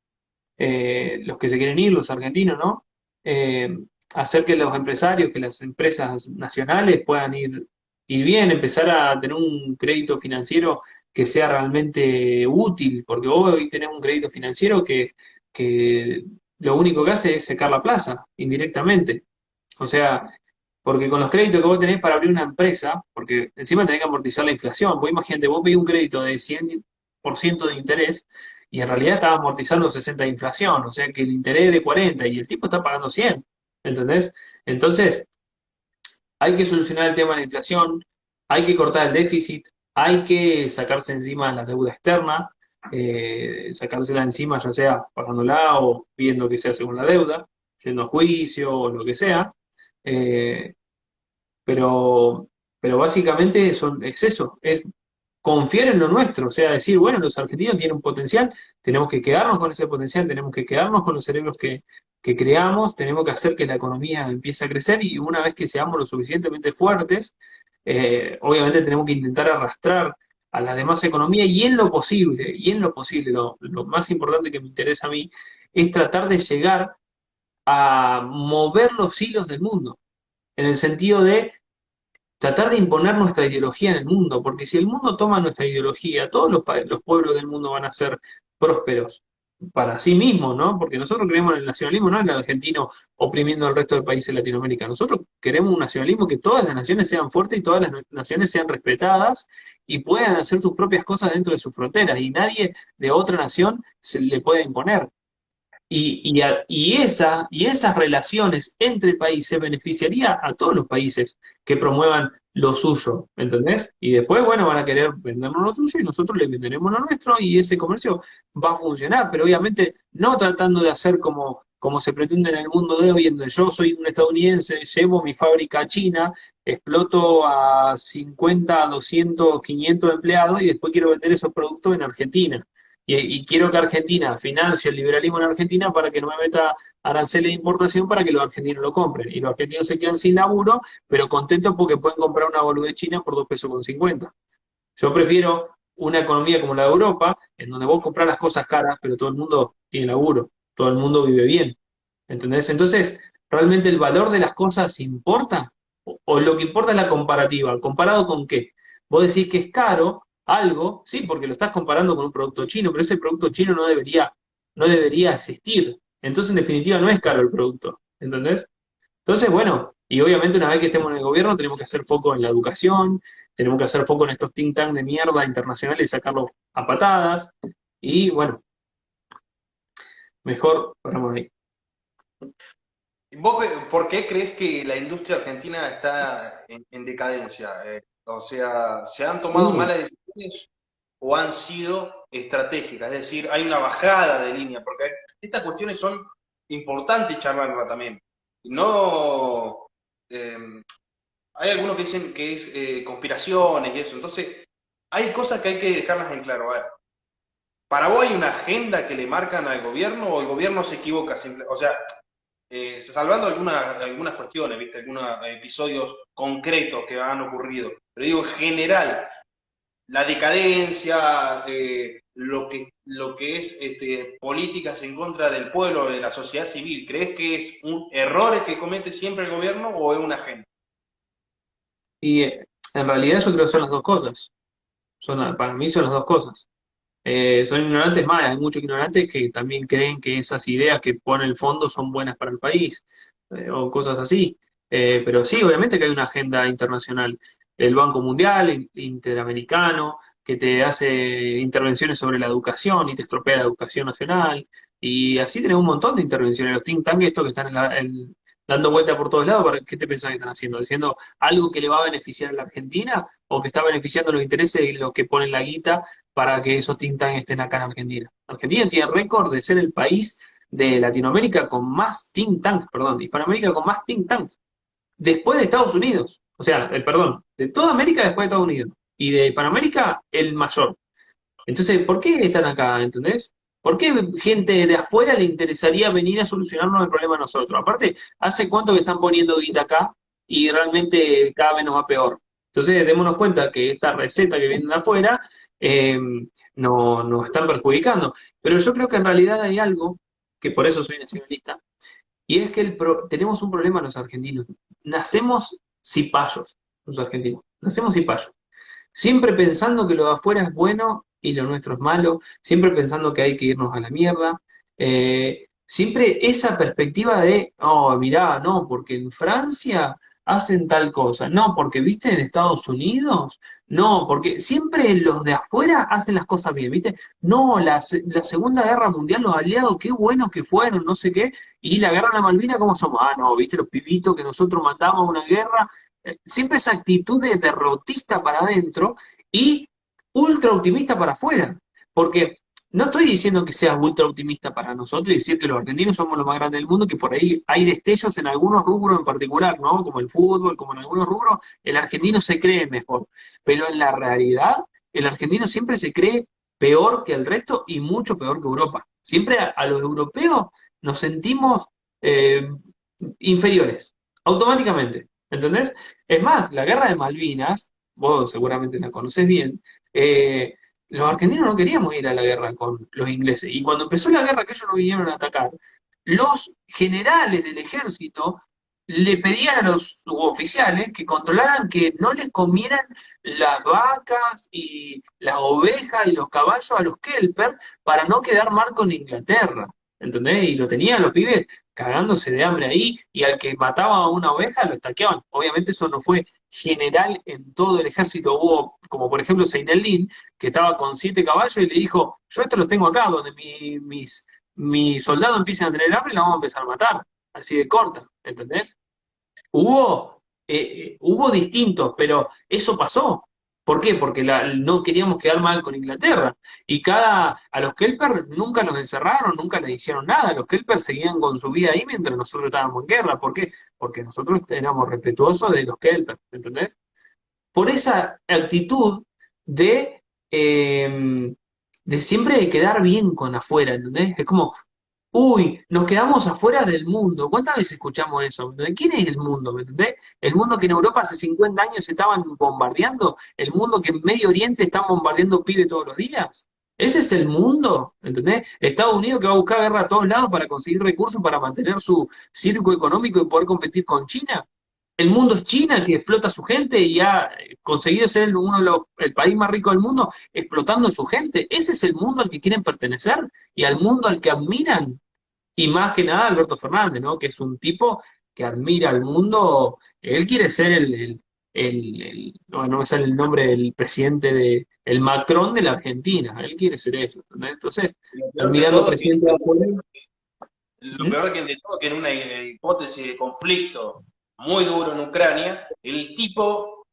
S2: los que se quieren ir, los argentinos, ¿no? Eh, Hacer que los empresarios, que las empresas nacionales puedan ir bien, empezar a tener un crédito financiero que sea realmente útil, porque vos hoy tenés un crédito financiero que lo único que hace es secar la plaza, indirectamente. O sea, porque con los créditos que vos tenés para abrir una empresa, porque encima tenés que amortizar la inflación. Vos imagínate, vos pedís un crédito de 100% de interés y en realidad estás amortizando 60 de inflación, o sea que el interés es de 40 y el tipo está pagando 100, ¿entendés? Entonces, hay que solucionar el tema de la inflación, hay que cortar el déficit, hay que sacarse encima la deuda externa, sacársela encima ya sea pagándola o viendo que se hace con la deuda, yendo a juicio o lo que sea. Eh, pero, pero básicamente es eso, es confiar en lo nuestro, o sea, decir, bueno, los argentinos tienen un potencial, tenemos que quedarnos con ese potencial, tenemos que quedarnos con los cerebros que creamos, tenemos que hacer que la economía empiece a crecer y una vez que seamos lo suficientemente fuertes, obviamente tenemos que intentar arrastrar a las demás economías y en lo posible, lo más importante que me interesa a mí es tratar de llegar a mover los hilos del mundo, en el sentido de tratar de imponer nuestra ideología en el mundo, porque si el mundo toma nuestra ideología, todos los pueblos del mundo van a ser prósperos para sí mismos, ¿no? Porque nosotros creemos en el nacionalismo, no en el argentino oprimiendo al resto de países de Latinoamérica. Nosotros queremos un nacionalismo que todas las naciones sean fuertes y todas las naciones sean respetadas y puedan hacer sus propias cosas dentro de sus fronteras y nadie de otra nación se le puede imponer. Y esas relaciones entre países beneficiaría a todos los países que promuevan lo suyo, ¿entendés? Y después, bueno, van a querer vendernos lo suyo y nosotros les venderemos lo nuestro y ese comercio va a funcionar, pero obviamente no tratando de hacer como se pretende en el mundo de hoy, en donde yo soy un estadounidense, llevo mi fábrica a China, exploto a 50, 200, 500 empleados y después quiero vender esos productos en Argentina y quiero que Argentina financie el liberalismo en Argentina para que no me meta aranceles de importación para que los argentinos lo compren. Y los argentinos se quedan sin laburo, pero contentos porque pueden comprar una boludez china por 2,50 pesos. Yo prefiero una economía como la de Europa, en donde vos compras las cosas caras, pero todo el mundo tiene laburo, todo el mundo vive bien. ¿Entendés? Entonces, ¿realmente el valor de las cosas importa? ¿O lo que importa es la comparativa? ¿Comparado con qué? Vos decís que es caro algo, sí, porque lo estás comparando con un producto chino, pero ese producto chino no debería existir. Entonces, en definitiva, no es caro el producto. ¿Entendés? Entonces, bueno, y obviamente una vez que estemos en el gobierno tenemos que hacer foco en la educación, tenemos que hacer foco en estos think tanks de mierda internacionales y sacarlos a patadas. Y bueno, mejor paramos ahí.
S1: ¿Vos por qué crees que la industria argentina está en decadencia? O sea, ¿se han tomado
S2: Uh,
S1: malas decisiones o han sido estratégicas? Es decir, hay una bajada de línea, porque estas cuestiones son importantes charlarlas también. Y no, eh, hay algunos que dicen que es conspiraciones y eso. Entonces, hay cosas que hay que dejarlas en claro. A ver, ¿para vos hay una agenda que le marcan al gobierno o el gobierno se equivoca simple? O sea, salvando algunas cuestiones, ¿viste? Algunos episodios concretos que han ocurrido. Pero digo, en general, la decadencia, lo que es políticas en contra del pueblo, de la sociedad civil, ¿crees que es un error que comete siempre el gobierno o es una agenda?
S2: y en realidad yo creo que son las dos cosas. Para mí son las dos cosas. Son ignorantes más, hay muchos ignorantes que también creen que esas ideas que pone el fondo son buenas para el país, o cosas así. Pero sí, obviamente que hay una agenda internacional. El Banco Mundial, Interamericano, que te hace intervenciones sobre la educación y te estropea la educación nacional. Y así tenemos un montón de intervenciones. Los think tanks, estos que están dando vuelta por todos lados, ¿qué te pensás que están haciendo? ¿Haciendo algo que le va a beneficiar a la Argentina o que está beneficiando los intereses de los que ponen la guita para que esos think tanks estén acá en Argentina? Argentina tiene récord de ser el país de Latinoamérica con más think tanks, perdón, Hispanoamérica con más think tanks, después de Estados Unidos. O sea, perdón, de toda América después de Estados Unidos. Y de Hispanoamérica, el mayor. Entonces, ¿por qué están acá? ¿Entendés? ¿Por qué gente de afuera le interesaría venir a solucionarnos el problema a nosotros? Aparte, ¿hace cuánto que están poniendo guita acá y realmente cada vez nos va peor? Entonces, démonos cuenta que esta receta que viene de afuera eh, nos están perjudicando. Pero yo creo que en realidad hay algo, que por eso soy nacionalista, y es que tenemos un problema los argentinos. Nacemos cipayos, los argentinos. Nacemos cipayos. Siempre pensando que lo de afuera es bueno y lo nuestro es malo, siempre pensando que hay que irnos a la mierda, siempre esa perspectiva de, oh, mirá, no, porque en Francia hacen tal cosa, no, porque viste en Estados Unidos, no, porque siempre los de afuera hacen las cosas bien, ¿viste? No, la Segunda Guerra Mundial, los aliados, qué buenos que fueron, no sé qué, y la guerra de la Malvinas, ¿cómo somos? Ah, no, viste los pibitos que nosotros mandamos a una guerra. Siempre esa actitud de derrotista para adentro y ultra optimista para afuera, porque no estoy diciendo que seas ultra optimista para nosotros y decir que los argentinos somos los más grandes del mundo, que por ahí hay destellos en algunos rubros en particular, ¿no? Como el fútbol, como en algunos rubros, el argentino se cree mejor. Pero en la realidad, el argentino siempre se cree peor que el resto y mucho peor que Europa. Siempre a los europeos nos sentimos eh, inferiores, automáticamente. ¿Entendés? Es más, la guerra de Malvinas, vos seguramente la conocés bien, los argentinos no queríamos ir a la guerra con los ingleses. Y cuando empezó la guerra que ellos nos vinieron a atacar, los generales del ejército le pedían a los suboficiales que controlaran que no les comieran las vacas y las ovejas y los caballos a los kelper para no quedar mal con Inglaterra. ¿Entendés? Y lo tenían los pibes cagándose de hambre ahí, y al que mataba a una oveja lo estaqueaban. Obviamente eso no fue general en todo el ejército. Hubo, como por ejemplo, Seineldin, que estaba con 7 caballos y le dijo, yo esto los tengo acá, donde mis soldados empiecen a tener hambre, la vamos a empezar a matar, así de corta, ¿entendés? Hubo distintos, pero eso pasó. ¿Por qué? Porque no queríamos quedar mal con Inglaterra. Y a los Kelper nunca los encerraron, nunca les hicieron nada. Los Kelper seguían con su vida ahí mientras nosotros estábamos en guerra. ¿Por qué? Porque nosotros éramos respetuosos de los Kelper, ¿entendés? Por esa actitud de, eh, de siempre quedar bien con afuera, ¿entendés? Es como, uy, nos quedamos afuera del mundo. ¿Cuántas veces escuchamos eso? ¿De quién es el mundo? ¿Me entendés? El mundo que en Europa hace 50 años estaban bombardeando, el mundo que en Medio Oriente están bombardeando pibes todos los días. Ese es el mundo, ¿entendés? Estados Unidos que va a buscar guerra a todos lados para conseguir recursos para mantener su circo económico y poder competir con China. El mundo es China, que explota a su gente y ha conseguido ser el país más rico del mundo, explotando a su gente. Ese es el mundo al que quieren pertenecer y al mundo al que admiran. Y más que nada Alberto Fernández, ¿no? Que es un tipo que admira al mundo. Él quiere ser no me sale el nombre del presidente el Macron de la Argentina. Él quiere ser eso, ¿no? Entonces,
S1: Lo peor de
S2: admirando al
S1: todo que
S2: presidente de afuera.
S1: Lo
S2: ¿Mm?
S1: peor de todo que en una hipótesis de conflicto muy duro en Ucrania, el tipo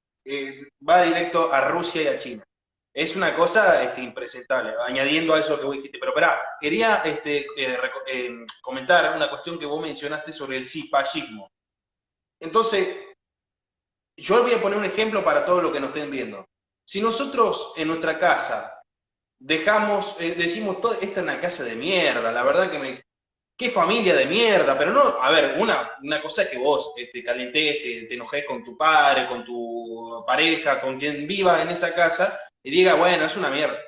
S1: va directo a Rusia y a China. Es una cosa impresentable, añadiendo a eso que vos dijiste. Pero esperá, quería comentar una cuestión que vos mencionaste sobre el cipallismo. Entonces, yo voy a poner un ejemplo para todo lo que nos estén viendo. Si nosotros en nuestra casa dejamos, decimos, esta es una casa de mierda, la verdad que qué familia de mierda, pero no, a ver, una cosa es que vos te calentés, te enojes con tu padre, con tu pareja, con quien viva en esa casa, y diga, bueno, es una mierda,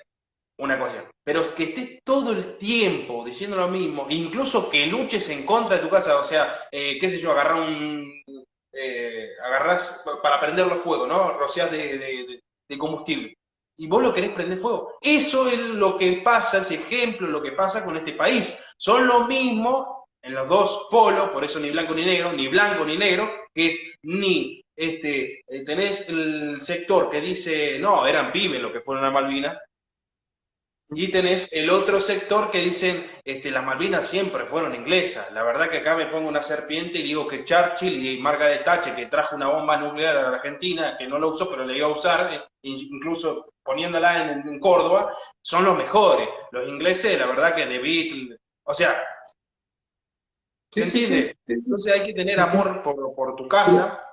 S1: una cosa. Pero que estés todo el tiempo diciendo lo mismo, incluso que luches en contra de tu casa, o sea, qué sé yo, agarrás para prenderlo fuego, ¿no? Rociás de combustible. Y vos lo querés prender fuego. Eso es lo que pasa, ese ejemplo, lo que pasa con este país. Son lo mismo en los dos polos, por eso ni blanco ni negro, que es ni tenés el sector que dice, no, eran pibes los que fueron a Malvinas, y tenés el otro sector que dicen, las Malvinas siempre fueron inglesas. La verdad que acá me pongo una serpiente y digo que Churchill y Margaret Thatcher, que trajo una bomba nuclear a la Argentina, que no la usó, pero la iba a usar, incluso poniéndola en Córdoba, son los mejores. Los ingleses, la verdad que The Beatles, o sea, ¿se
S2: Sí, sí, sí.
S1: entiende? Entonces hay que tener amor por tu casa.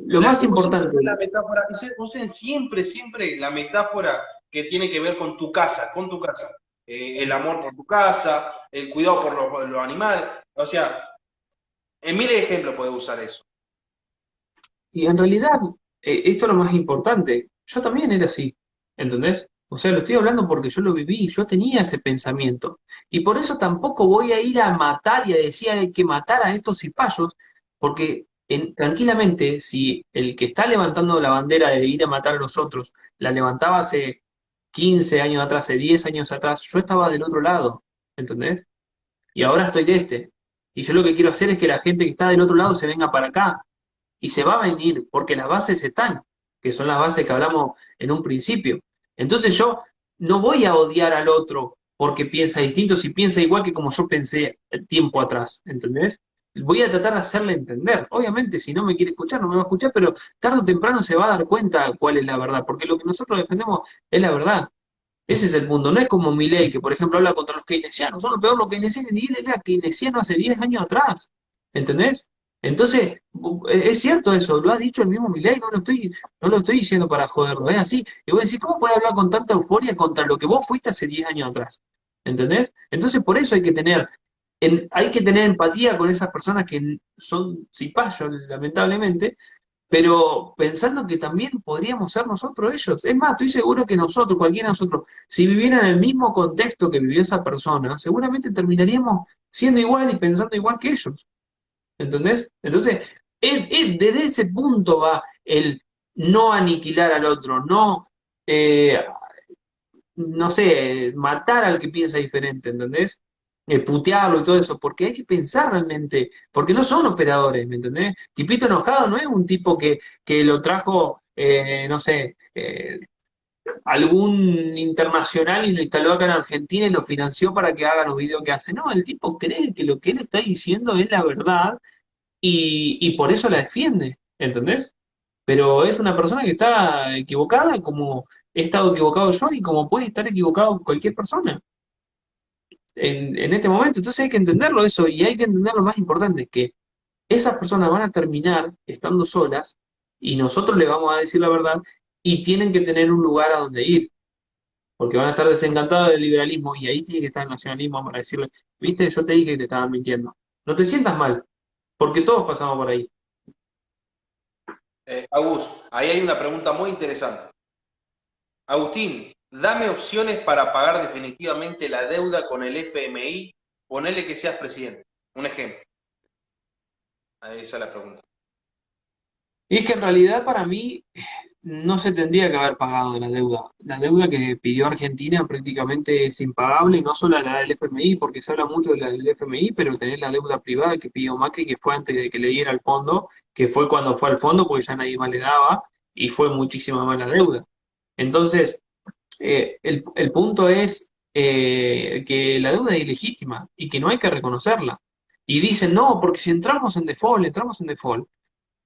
S2: Lo más
S1: Usen
S2: importante,
S1: siempre la metáfora, usen siempre la metáfora que tiene que ver con tu casa, el amor por tu casa, el cuidado por los animales. O sea, en miles de ejemplos puedes usar eso.
S2: y en realidad, esto es lo más importante. Yo también era así, ¿entendés? O sea, lo estoy hablando porque yo lo viví, yo tenía ese pensamiento. Y por eso tampoco voy a ir a matar y a decir hay que matar a estos cipayos, porque tranquilamente, si el que está levantando la bandera de ir a matar a los otros, la levantaba hace 15 años atrás, hace 10 años atrás, yo estaba del otro lado, ¿entendés? y ahora estoy de este. Y yo lo que quiero hacer es que la gente que está del otro lado se venga para acá. Y se va a venir, porque las bases están, que son las bases que hablamos en un principio. Entonces yo no voy a odiar al otro porque piensa distinto, si piensa igual que como yo pensé tiempo atrás, ¿entendés? Voy a tratar de hacerle entender. Obviamente, si no me quiere escuchar, no me va a escuchar, pero tarde o temprano se va a dar cuenta cuál es la verdad, porque lo que nosotros defendemos es la verdad. Ese es el punto. No es como Milei, que por ejemplo habla contra los keynesianos. Son lo peor los keynesianos. Y él era keynesiano hace 10 años atrás. ¿Entendés? Entonces, es cierto eso. Lo ha dicho el mismo Milei. No lo estoy diciendo para joderlo. Es así. Y vos decís, ¿cómo puede hablar con tanta euforia contra lo que vos fuiste hace 10 años atrás? ¿Entendés? Entonces, por eso hay que tener empatía con esas personas que son cipayos, lamentablemente, pero pensando que también podríamos ser nosotros ellos. Es más, estoy seguro que nosotros, cualquiera de nosotros, si viviera en el mismo contexto que vivió esa persona, seguramente terminaríamos siendo igual y pensando igual que ellos. ¿Entendés? Entonces, desde ese punto va el no aniquilar al otro, eh, no sé, matar al que piensa diferente, ¿entendés? Putearlo y todo eso, porque hay que pensar realmente, porque no son operadores, ¿me entendés? Tipito enojado no es un tipo que lo trajo, no sé, algún internacional y lo instaló acá en Argentina y lo financió para que haga los videos que hace. No, el tipo cree que lo que él está diciendo es la verdad y por eso la defiende, ¿entendés? Pero es una persona que está equivocada como he estado equivocado yo y como puede estar equivocado cualquier persona en este momento. Entonces hay que entenderlo eso y hay que entender lo más importante, que esas personas van a terminar estando solas y nosotros les vamos a decir la verdad y tienen que tener un lugar a donde ir, porque van a estar desencantados del liberalismo y ahí tiene que estar el nacionalismo para decirle, viste, yo te dije que te estaban mintiendo. No te sientas mal, porque todos pasamos por ahí.
S1: Agus, ahí hay una pregunta muy interesante. Agustín, dame opciones para pagar definitivamente la deuda con el FMI. Ponele que seas presidente. Un ejemplo. Ahí esa es la pregunta.
S2: Y es que en realidad para mí no se tendría que haber pagado la deuda. La deuda que pidió Argentina prácticamente es impagable, y no solo la del FMI, porque se habla mucho de la del FMI, pero tenés la deuda privada que pidió Macri, que fue antes de que le diera el fondo, que fue cuando fue al fondo, porque ya nadie más le daba, y fue muchísima más la deuda. Entonces, el punto es que la deuda es ilegítima y que no hay que reconocerla. Y dicen, no, porque si entramos en default,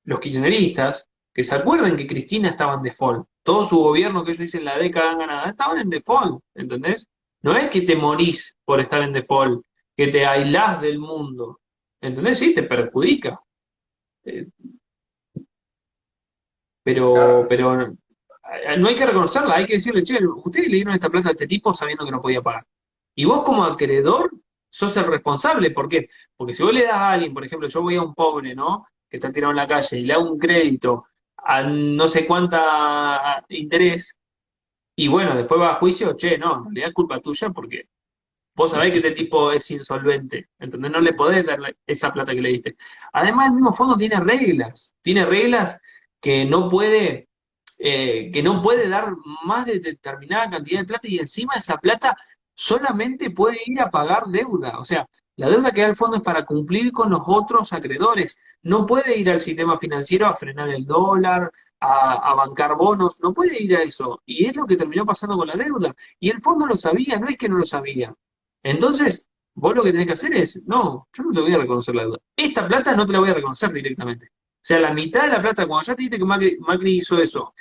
S2: los kirchneristas, que se acuerden que Cristina estaba en default, todo su gobierno que ellos dicen la década han ganado, estaban en default, ¿entendés? No es que te morís por estar en default, que te aislás del mundo, ¿entendés? Sí, te perjudica, eh, pero,
S1: Claro.
S2: pero no hay que reconocerla, hay que decirle, che, ustedes le dieron esta plata a este tipo sabiendo que no podía pagar. Y vos como acreedor sos el responsable, ¿por qué? Porque si vos le das a alguien, por ejemplo, yo voy a un pobre, ¿no? Que está tirado en la calle y le hago un crédito a no sé cuánta interés, y bueno, después va a juicio, che, no, en realidad es culpa tuya porque vos sabés que este tipo es insolvente, ¿entendés? No le podés dar esa plata que le diste. Además, el mismo fondo tiene reglas que no puede dar más de determinada cantidad de plata y encima esa plata solamente puede ir a pagar deuda. O sea, la deuda que da el fondo es para cumplir con los otros acreedores. No puede ir al sistema financiero a frenar el dólar, a bancar bonos, no puede ir a eso. Y es lo que terminó pasando con la deuda. Y el fondo lo sabía, no es que no lo sabía. Entonces, vos lo que tenés que hacer es, no, yo no te voy a reconocer la deuda. Esta plata no te la voy a reconocer directamente. O sea, la mitad de la plata, cuando ya te diste que Macri hizo eso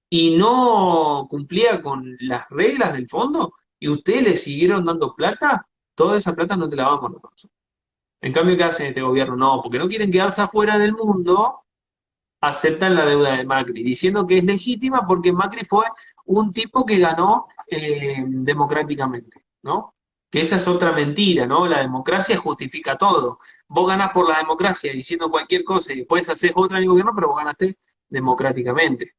S2: y no cumplía con las reglas del fondo y ustedes le siguieron dando plata, toda esa plata no te la vamos a reconocer. En cambio, ¿qué hacen este gobierno? No, porque no quieren quedarse afuera del mundo, aceptan la deuda de Macri, diciendo que es legítima porque Macri fue un tipo que ganó democráticamente, ¿no? Que esa es otra mentira, ¿no? La democracia justifica todo. Vos ganás por la democracia diciendo cualquier cosa y después haces otra en el gobierno, pero vos ganaste democráticamente.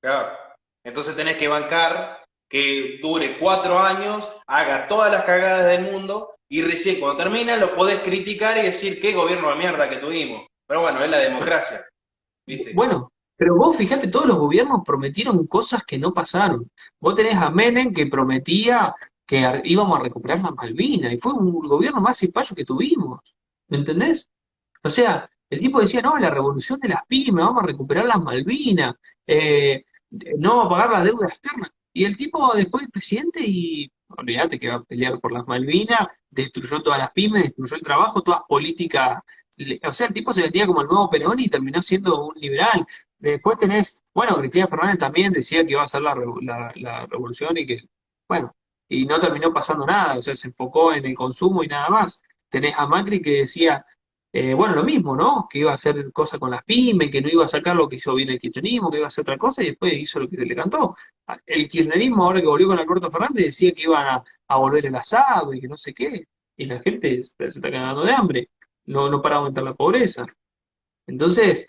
S1: Claro. Entonces tenés que bancar que dure 4 años, haga todas las cagadas del mundo y recién cuando termina lo podés criticar y decir qué gobierno de mierda que tuvimos. Pero bueno, es la democracia, ¿viste?
S2: Bueno, pero vos fijate, todos los gobiernos prometieron cosas que no pasaron. Vos tenés a Menem que prometía que íbamos a recuperar las Malvinas, y fue un gobierno más cipayo que tuvimos, ¿me entendés? O sea, el tipo decía, no, la revolución de las pymes, vamos a recuperar las Malvinas, no vamos a pagar la deuda externa. Y el tipo después es presidente y olvídate que va a pelear por las Malvinas, destruyó todas las pymes, destruyó el trabajo, todas políticas. O sea, el tipo se vendía como el nuevo Perón y terminó siendo un liberal. Después tenés, bueno, Cristina Fernández también decía que iba a hacer la revolución y que, bueno, y no terminó pasando nada, o sea, se enfocó en el consumo y nada más. Tenés a Macri que decía bueno, lo mismo, ¿no? Que iba a hacer cosas con las pymes, que no iba a sacar lo que hizo bien el kirchnerismo, que iba a hacer otra cosa y después hizo lo que se le cantó. El kirchnerismo, ahora que volvió con Alberto Fernández, decía que iban a volver el asado y que no sé qué. Y la gente se está cagando de hambre. No, no para de aumentar la pobreza. Entonces,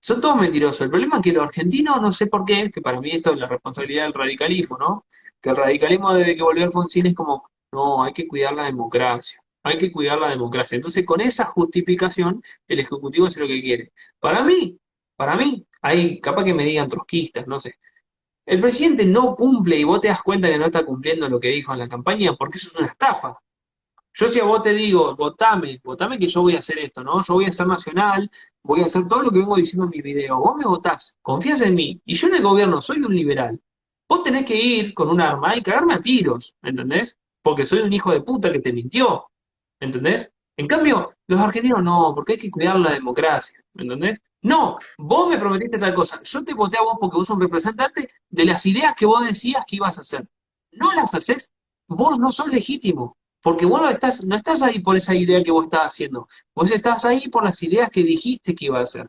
S2: son todos mentirosos. El problema es que los argentinos, no sé por qué, que para mí esto es la responsabilidad del radicalismo, ¿no? Que el radicalismo desde que volvió Alfonsín es como, no, hay que cuidar la democracia, hay que cuidar la democracia. Entonces, con esa justificación, el Ejecutivo hace lo que quiere. Para mí, hay, capaz que me digan trotskistas, no sé. El presidente no cumple y vos te das cuenta que no está cumpliendo lo que dijo en la campaña porque eso es una estafa. Yo si a vos te digo, votame que yo voy a hacer esto, ¿no? Yo voy a ser nacional, voy a hacer todo lo que vengo diciendo en mi video. Vos me votás, confías en mí, y yo en el gobierno soy un liberal. Vos tenés que ir con un arma y cagarme a tiros, ¿entendés? Porque soy un hijo de puta que te mintió, ¿entendés? En cambio, los argentinos no, porque hay que cuidar la democracia, ¿entendés? No, vos me prometiste tal cosa, yo te voté a vos porque vos sos un representante de las ideas que vos decías que ibas a hacer. No las haces, vos no sos legítimo. Porque vos no estás ahí por esa idea que vos estás haciendo. Vos estás ahí por las ideas que dijiste que iba a hacer.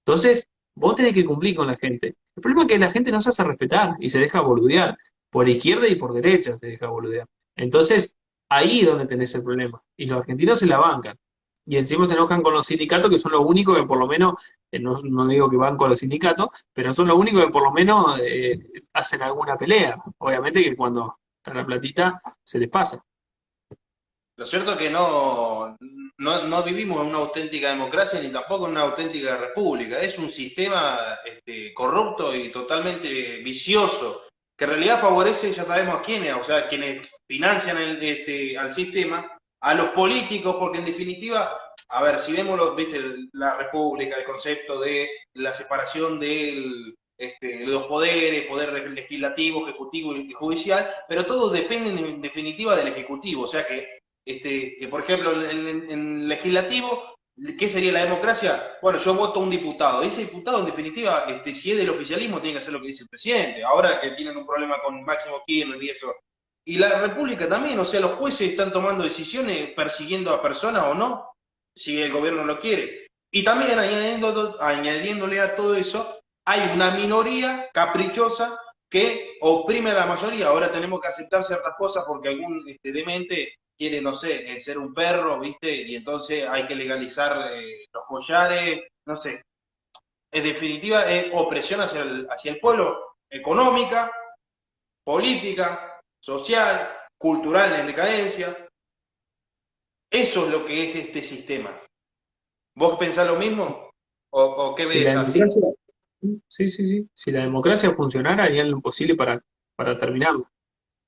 S2: Entonces, vos tenés que cumplir con la gente. El problema es que la gente no se hace respetar y se deja boludear. Por izquierda y por derecha se deja boludear. Entonces, ahí es donde tenés el problema. Y los argentinos se la bancan. Y encima se enojan con los sindicatos, que son los únicos que por lo menos, no, no digo que van con los sindicatos, pero son los únicos que por lo menos hacen alguna pelea. Obviamente que cuando está la platita se les pasa.
S1: Lo cierto es que no vivimos en una auténtica democracia ni tampoco en una auténtica república. Es un sistema corrupto y totalmente vicioso, que en realidad favorece, ya sabemos a quiénes, o sea, quienes financian al sistema, a los políticos, porque en definitiva, a ver, si vemos ¿viste? La república, el concepto de la separación de los poderes, poder legislativo, ejecutivo y judicial, pero todo depende en definitiva del ejecutivo, o sea que por ejemplo, en legislativo, ¿qué sería la democracia? Bueno, yo voto a un diputado. Ese diputado, en definitiva, si es del oficialismo, tiene que hacer lo que dice el presidente. Ahora que tienen un problema con Máximo Kirchner y eso. Y la República también, o sea, los jueces están tomando decisiones persiguiendo a personas o no, si el gobierno lo quiere. Y también añadiéndole a todo eso, hay una minoría caprichosa que oprime a la mayoría. Ahora tenemos que aceptar ciertas cosas porque algún demente quiere, no sé, ser un perro, ¿viste? Y entonces hay que legalizar los collares, no sé. En definitiva, es opresión hacia el pueblo, económica, política, social, cultural en decadencia. Eso es lo que es este sistema. ¿Vos pensás lo mismo? ¿O qué
S2: Si
S1: ves
S2: la
S1: así?
S2: democracia, sí, sí, sí. Si la democracia funcionara, harían lo imposible para terminarla,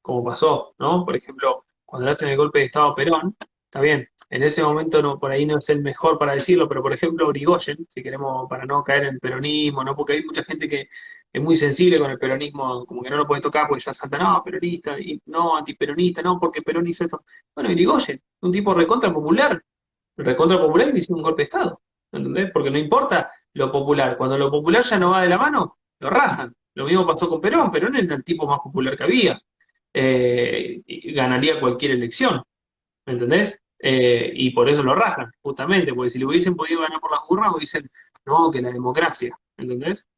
S2: como pasó, ¿no? Por ejemplo, cuando le hacen el golpe de Estado a Perón, está bien, en ese momento no, por ahí no es el mejor para decirlo, pero por ejemplo, Irigoyen, si queremos, para no caer en el peronismo, ¿no? Porque hay mucha gente que es muy sensible con el peronismo, como que no lo puede tocar porque ya salta, no, peronista, y no, antiperonista, no, porque Perón hizo esto. Bueno, Irigoyen, un tipo recontra popular que hizo un golpe de Estado, ¿entendés? Porque no importa lo popular, cuando lo popular ya no va de la mano, lo rajan. Lo mismo pasó con Perón, Perón era el tipo más popular que había, y ganaría cualquier elección, ¿me entendés? Y por eso lo rajan, justamente, porque si le hubiesen podido ganar por las urnas, dicen, no, que la democracia, ¿entendés?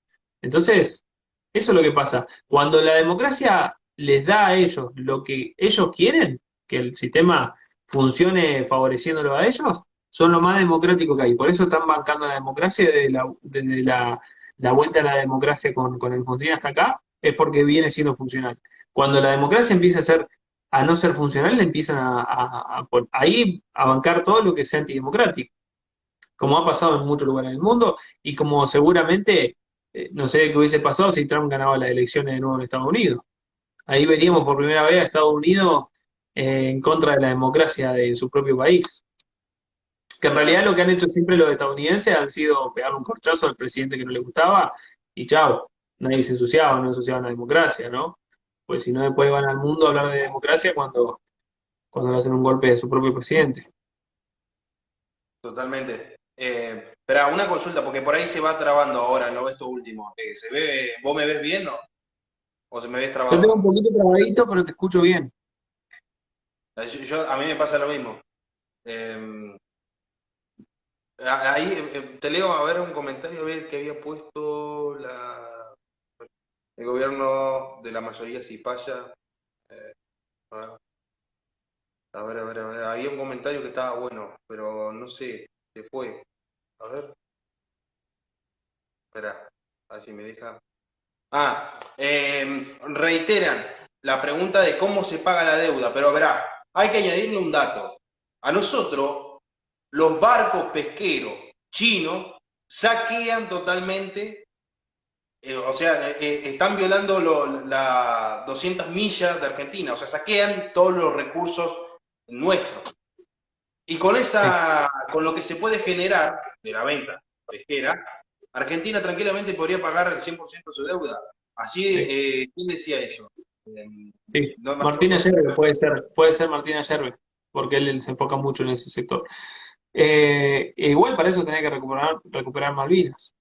S2: Entonces, eso es lo que pasa. Cuando la democracia les da a ellos lo que ellos quieren, que el sistema funcione favoreciéndolo a ellos, son lo más democrático que hay. Por eso están bancando la democracia desde la vuelta a la democracia con el Alfonsín hasta acá, es porque viene siendo funcional. Cuando la democracia empieza a no ser funcional, le empiezan ahí a bancar todo lo que sea antidemocrático, como ha pasado en muchos lugares del mundo y como seguramente, no sé qué hubiese pasado si Trump ganaba las elecciones de nuevo en Estados Unidos. Ahí veríamos por primera vez a Estados Unidos en contra de la democracia de su propio país. Que en realidad lo que han hecho siempre los estadounidenses han sido pegarle un corchazo al presidente que no le gustaba y chao, nadie se ensuciaba, no ensuciaban la democracia, ¿no? Pues si no después van al mundo a hablar de democracia cuando le hacen un golpe de su propio presidente.
S1: Totalmente. Pero una consulta, porque por ahí se va trabando ahora, ¿no? Esto último. ¿Se ve, vos me ves bien, no? ¿O se me ves
S2: Yo tengo
S1: trabado?
S2: un poquito trabadito, pero te escucho bien.
S1: A mí me pasa lo mismo. Eh, Ahí te leo a ver un comentario a ver que había puesto el gobierno de la mayoría cipaya. Eh, a ver, había un comentario que estaba bueno, pero no sé, se fue. A ver, espera, a ver si me deja. Reiteran la pregunta de cómo se paga la deuda, pero verá, hay que añadirle un dato. A nosotros, los barcos pesqueros chinos saquean totalmente, o sea, están violando las 200 millas de Argentina, o sea, saquean todos los recursos nuestros. Y
S2: Sí.
S1: con lo que se puede generar de la venta pesquera, Argentina tranquilamente podría pagar el 100% de su deuda. Así,
S2: Sí.
S1: ¿quién decía eso? Eh,
S2: Sí,
S1: no me
S2: Martina
S1: acuerdo.
S2: Yerbe puede ser Martina Yerbe, porque él se enfoca mucho en ese sector. Igual para eso tenía que recuperar Malvinas,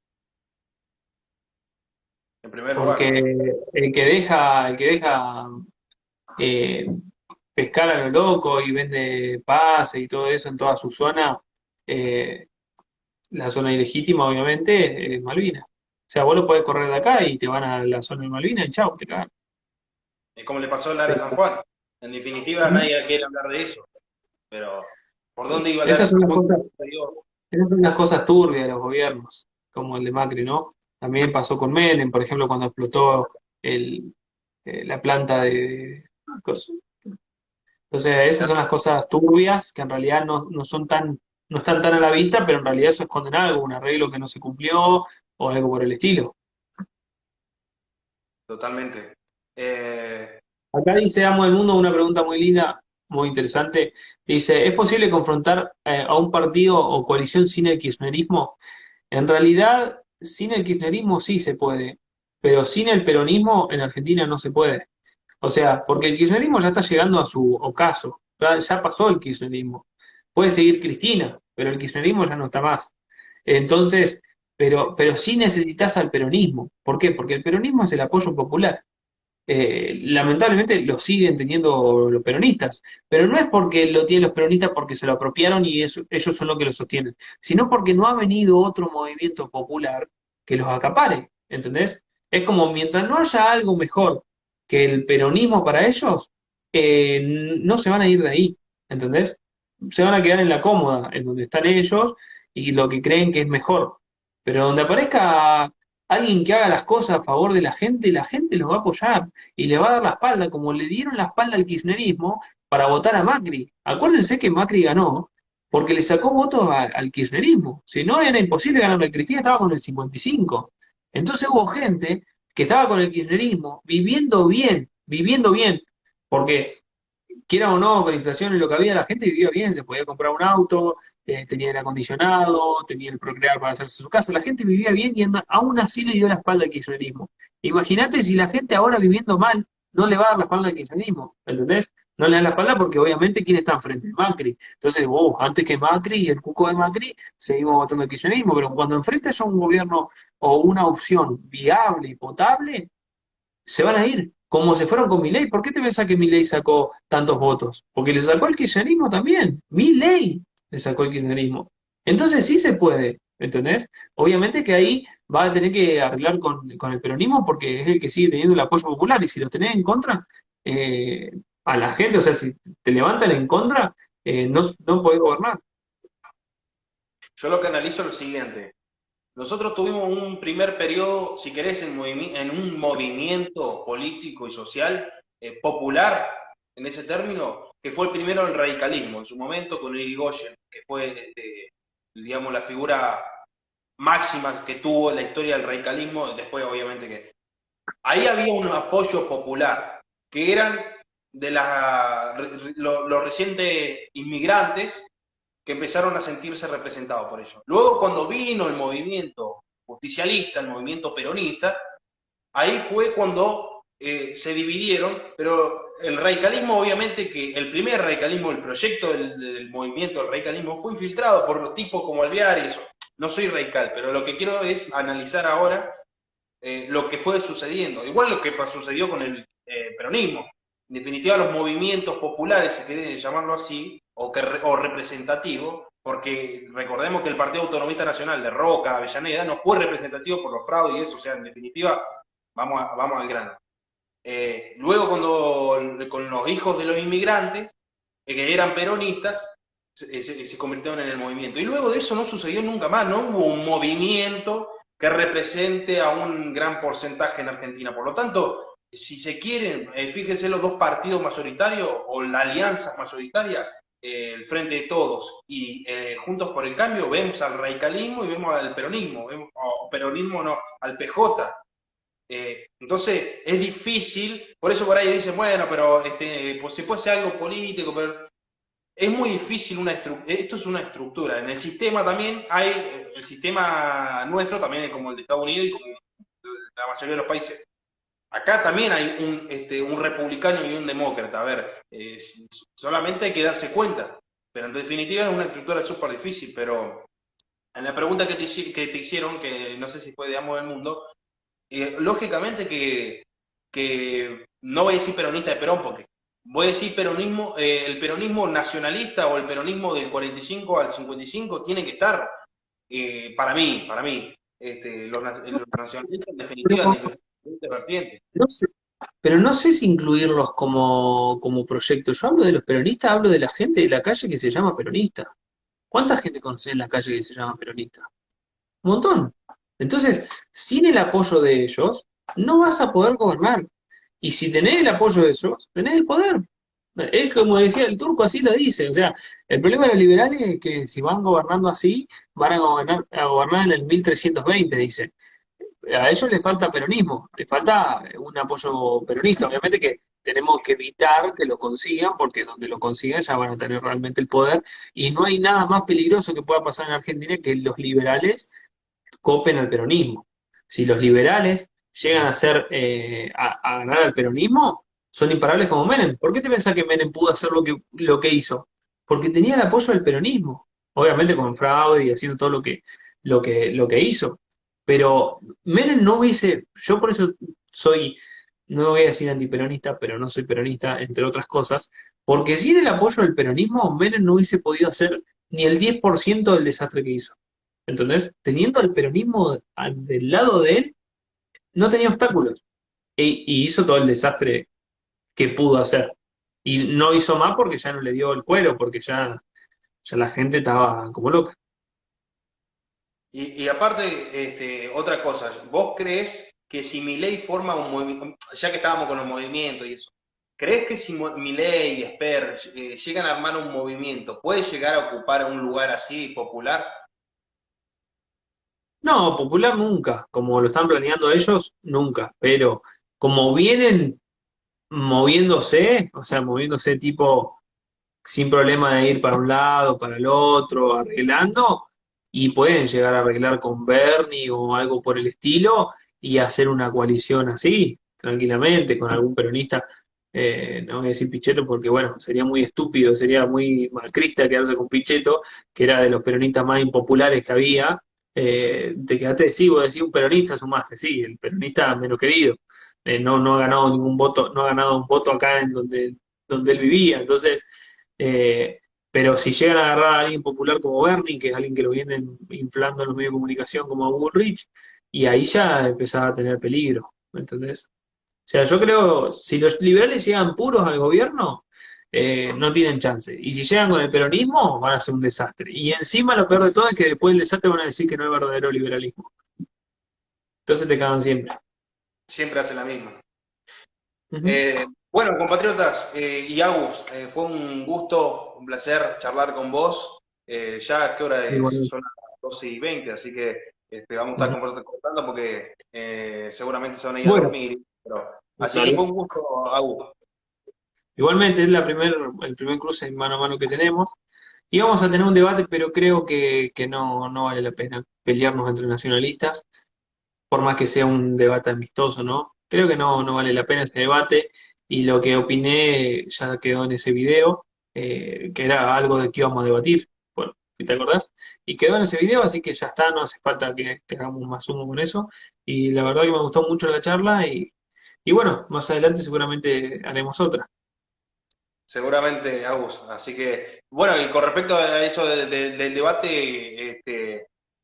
S1: En primer
S2: porque
S1: lugar.
S2: el que deja eh, pescar a lo loco y vende pase y todo eso en toda su zona, eh, la zona ilegítima obviamente, es Malvinas. O sea, vos lo podés correr de acá y te van a la zona de Malvinas y chau, te cagan.
S1: Es como le pasó a Lara San Juan. En definitiva,
S2: Ujú.
S1: nadie quiere hablar de eso. Pero, ¿por dónde iba Lara
S2: Esas
S1: San
S2: son las
S1: Juan?
S2: cosas. Esas son las cosas turbias de los gobiernos, como el de Macri, ¿no? También pasó con Menem, por ejemplo, cuando explotó la planta de cosas. Entonces, esas son las cosas turbias que en realidad no están tan a la vista, pero en realidad eso esconden algo, un arreglo que no se cumplió o algo por el estilo.
S1: Totalmente. Eh,
S2: Acá dice Amo del Mundo una pregunta muy linda, muy interesante. Dice, ¿es posible confrontar a un partido o coalición sin el kirchnerismo? En realidad, sin el kirchnerismo sí se puede, pero sin el peronismo en Argentina no se puede. O sea, porque el kirchnerismo ya está llegando a su ocaso, ya pasó el kirchnerismo. Puede seguir Cristina, pero el kirchnerismo ya no está más. Entonces, pero sí necesitas al peronismo. ¿Por qué? Porque el peronismo es el apoyo popular. Lamentablemente lo siguen teniendo los peronistas, pero no es porque lo tienen los peronistas porque se lo apropiaron y ellos son los que lo sostienen, sino porque no ha venido otro movimiento popular que los acapare, ¿entendés? Es como mientras no haya algo mejor que el peronismo para ellos, no se van a ir de ahí, ¿entendés? Se van a quedar en la cómoda, en donde están ellos y lo que creen que es mejor. Pero donde aparezca alguien que haga las cosas a favor de la gente los va a apoyar y le va a dar la espalda, como le dieron la espalda al kirchnerismo para votar a Macri. Acuérdense que Macri ganó porque le sacó votos al kirchnerismo. Si no, era imposible ganarle. Cristina estaba con el 55. Entonces hubo gente que estaba con el kirchnerismo viviendo bien, porque quiera o no, con la inflación y lo que había, la gente vivía bien, se podía comprar un auto, tenía aire acondicionado, tenía el Procrear para hacerse su casa, la gente vivía bien y aún así le dio la espalda al kirchnerismo. Imagínate si la gente ahora viviendo mal no le va a dar la espalda al kirchnerismo, ¿entendés? No le da la espalda porque obviamente quién está enfrente, Macri. Entonces, antes que Macri y el cuco de Macri, seguimos votando el kirchnerismo, pero cuando enfrentes a un gobierno o una opción viable y potable, se van a ir, como se fueron con Milei. ¿Por qué te pensás que Milei sacó tantos votos? Porque le sacó el kirchnerismo también. Milei le sacó el kirchnerismo. Entonces sí se puede, ¿entendés? Obviamente que ahí va a tener que arreglar con el peronismo porque es el que sigue teniendo el apoyo popular y si lo tenés en contra, eh, a la gente, o sea, si te levantan en contra, no podés gobernar.
S1: yo lo que analizo es lo siguiente. Nosotros tuvimos un primer periodo, si querés, en un movimiento político y social popular, en ese término, que fue el primero el radicalismo, en su momento con Irigoyen, que fue, digamos, la figura máxima que tuvo la historia del radicalismo, después obviamente que... Ahí había un apoyo popular, que eran los recientes inmigrantes que empezaron a sentirse representados por ello. Luego, cuando vino el movimiento justicialista, el movimiento peronista, ahí fue cuando se dividieron, pero el radicalismo, obviamente que el primer radicalismo, el proyecto del movimiento del radicalismo, fue infiltrado por tipos como Alvear y eso. No soy radical, pero lo que quiero es analizar ahora lo que fue sucediendo. Igual lo que sucedió con el peronismo. En definitiva, los movimientos populares, si quieren llamarlo así, o representativos, porque recordemos que el Partido Autonomista Nacional de Roca, Avellaneda, no fue representativo por los fraudes y eso, o sea, en definitiva, vamos al grano. Luego, con los hijos de los inmigrantes, que eran peronistas, se convirtieron en el movimiento. Y luego de eso no sucedió nunca más, no hubo un movimiento que represente a un gran porcentaje en Argentina. Por lo tanto, si se quieren, fíjense los dos partidos mayoritarios o la alianza mayoritaria, el Frente de Todos y Juntos por el Cambio, vemos al radicalismo y vemos al peronismo, o peronismo no, al PJ. Entonces es difícil, por eso por ahí dicen, bueno, pero pues se puede hacer algo político, pero es muy difícil esto es una estructura. En el sistema también hay, el sistema nuestro también es como el de Estados Unidos y como la mayoría de los países. Acá también hay un republicano y un demócrata. A ver, solamente hay que darse cuenta. Pero en definitiva es una estructura súper difícil. Pero en la pregunta que te hicieron, que no sé si fue de Amo del Mundo, lógicamente que no voy a decir peronista de Perón, porque voy a decir peronismo, el peronismo nacionalista o el peronismo del 45 al 55 tiene que estar, para mí, los nacionalistas en definitiva
S2: Pero
S1: en diferentes vertientes.
S2: no sé, pero no sé si incluirlos como proyecto. Yo hablo de los peronistas, hablo de la gente de la calle que se llama peronista. ¿Cuánta gente conoce en la calle que se llama peronista? Un montón. Entonces, sin el apoyo de ellos, no vas a poder gobernar. Y si tenés el apoyo de ellos, tenés el poder. Es como decía el turco, así lo dice. O sea, el problema de los liberales es que si van gobernando así, van a gobernar en el 1320, dice. A ellos les falta peronismo, les falta un apoyo peronista. Obviamente que tenemos que evitar que lo consigan, porque donde lo consigan ya van a tener realmente el poder. Y no hay nada más peligroso que pueda pasar en Argentina que los liberales copen al peronismo. Si los liberales llegan a ganar al peronismo, son imparables como Menem. ¿Por qué te pensás que Menem pudo hacer lo que hizo? Porque tenía el apoyo del peronismo. Obviamente con fraude y haciendo todo lo que hizo. Pero Menem no hubiese, yo por eso soy, no voy a decir antiperonista, pero no soy peronista, entre otras cosas, porque sin el apoyo del peronismo, Menem no hubiese podido hacer ni el 10% del desastre que hizo. ¿Entendés? Teniendo al peronismo del lado de él, no tenía obstáculos. Y hizo todo el desastre que pudo hacer. Y no hizo más porque ya no le dio el cuero, porque ya la gente estaba como loca.
S1: Y aparte, otra cosa, ¿vos crees que si Milei forma un movimiento, ya que estábamos con los movimientos y eso, ¿crees que si Milei y Esper llegan a armar un movimiento, puede llegar a ocupar un lugar así popular?
S2: No, popular nunca. Como lo están planeando ellos, nunca. Pero como vienen moviéndose, o sea, moviéndose tipo sin problema de ir para un lado, para el otro, arreglando, y pueden llegar a arreglar con Bernie o algo por el estilo y hacer una coalición así, tranquilamente, con algún peronista, no voy a decir Pichetto porque, bueno, sería muy estúpido, sería muy malcrista quedarse con Pichetto, que era de los peronistas más impopulares que había. Te quedaste, sí, vos decís un peronista, sumaste, sí, el peronista menos querido. No ha ganado ningún voto, no ha ganado un voto acá en donde él vivía. Entonces, pero si llegan a agarrar a alguien popular como Bernie, que es alguien que lo vienen inflando en los medios de comunicación como a Bullrich, y ahí ya empezaba a tener peligro, ¿me entendés? O sea, yo creo, si los liberales llegan puros al gobierno, no tienen chance. Y si llegan con el peronismo, van a ser un desastre. Y encima lo peor de todo es que después del desastre van a decir que no es verdadero liberalismo. Entonces te cagan siempre.
S1: Siempre hace la misma.
S2: Ujú.
S1: Bueno, compatriotas y Agus, fue un gusto, un placer charlar con vos. Ya, ¿qué hora es?
S2: Igual.
S1: Son las 12:20, así que vamos a
S2: Ujú.
S1: estar cortando porque seguramente se van a ir a
S2: Bueno,
S1: dormir. Así que
S2: dale.
S1: fue un gusto, Agus.
S2: Igualmente, es el primer cruce mano a mano que tenemos. Y vamos a tener un debate, pero creo que no, no vale la pena pelearnos entre nacionalistas, por más que sea un debate amistoso, ¿no? Creo que no, no vale la pena ese debate y lo que opiné ya quedó en ese video, que era algo de que íbamos a debatir, bueno, si te acordás, y quedó en ese video, así que ya está, no hace falta que hagamos más humo con eso. Y la verdad que me gustó mucho la charla y bueno, más adelante seguramente haremos otra.
S1: Seguramente, Agus. Así que, bueno, y con respecto a eso del debate,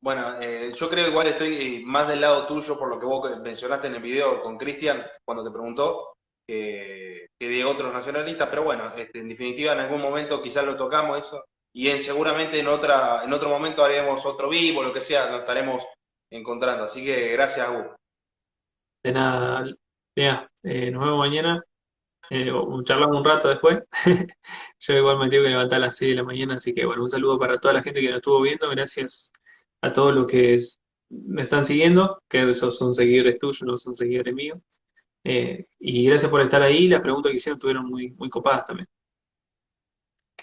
S1: bueno, yo creo igual estoy más del lado tuyo por lo que vos mencionaste en el video con Cristian cuando te preguntó, que de otros nacionalistas, pero bueno, en definitiva en algún momento quizás lo tocamos eso, y seguramente en otro momento haremos otro vivo, lo que sea, nos estaremos encontrando. Así que gracias, Agus.
S2: De nada, Lea, nos vemos mañana. O charlamos un rato después. Yo igual me tengo que levantar a las 6 de la mañana, así que bueno, un saludo para toda la gente que nos estuvo viendo. Gracias a todos los que me están siguiendo, que esos son seguidores tuyos, no son seguidores míos. Y gracias por estar ahí. Las preguntas que hicieron estuvieron muy, muy copadas también.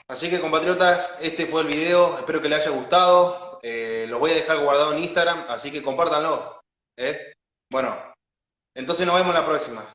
S1: Así que compatriotas, este fue el video, espero que les haya gustado. Los voy a dejar guardado en Instagram, así que compártanlo. ¿Eh? Bueno, entonces nos vemos la próxima.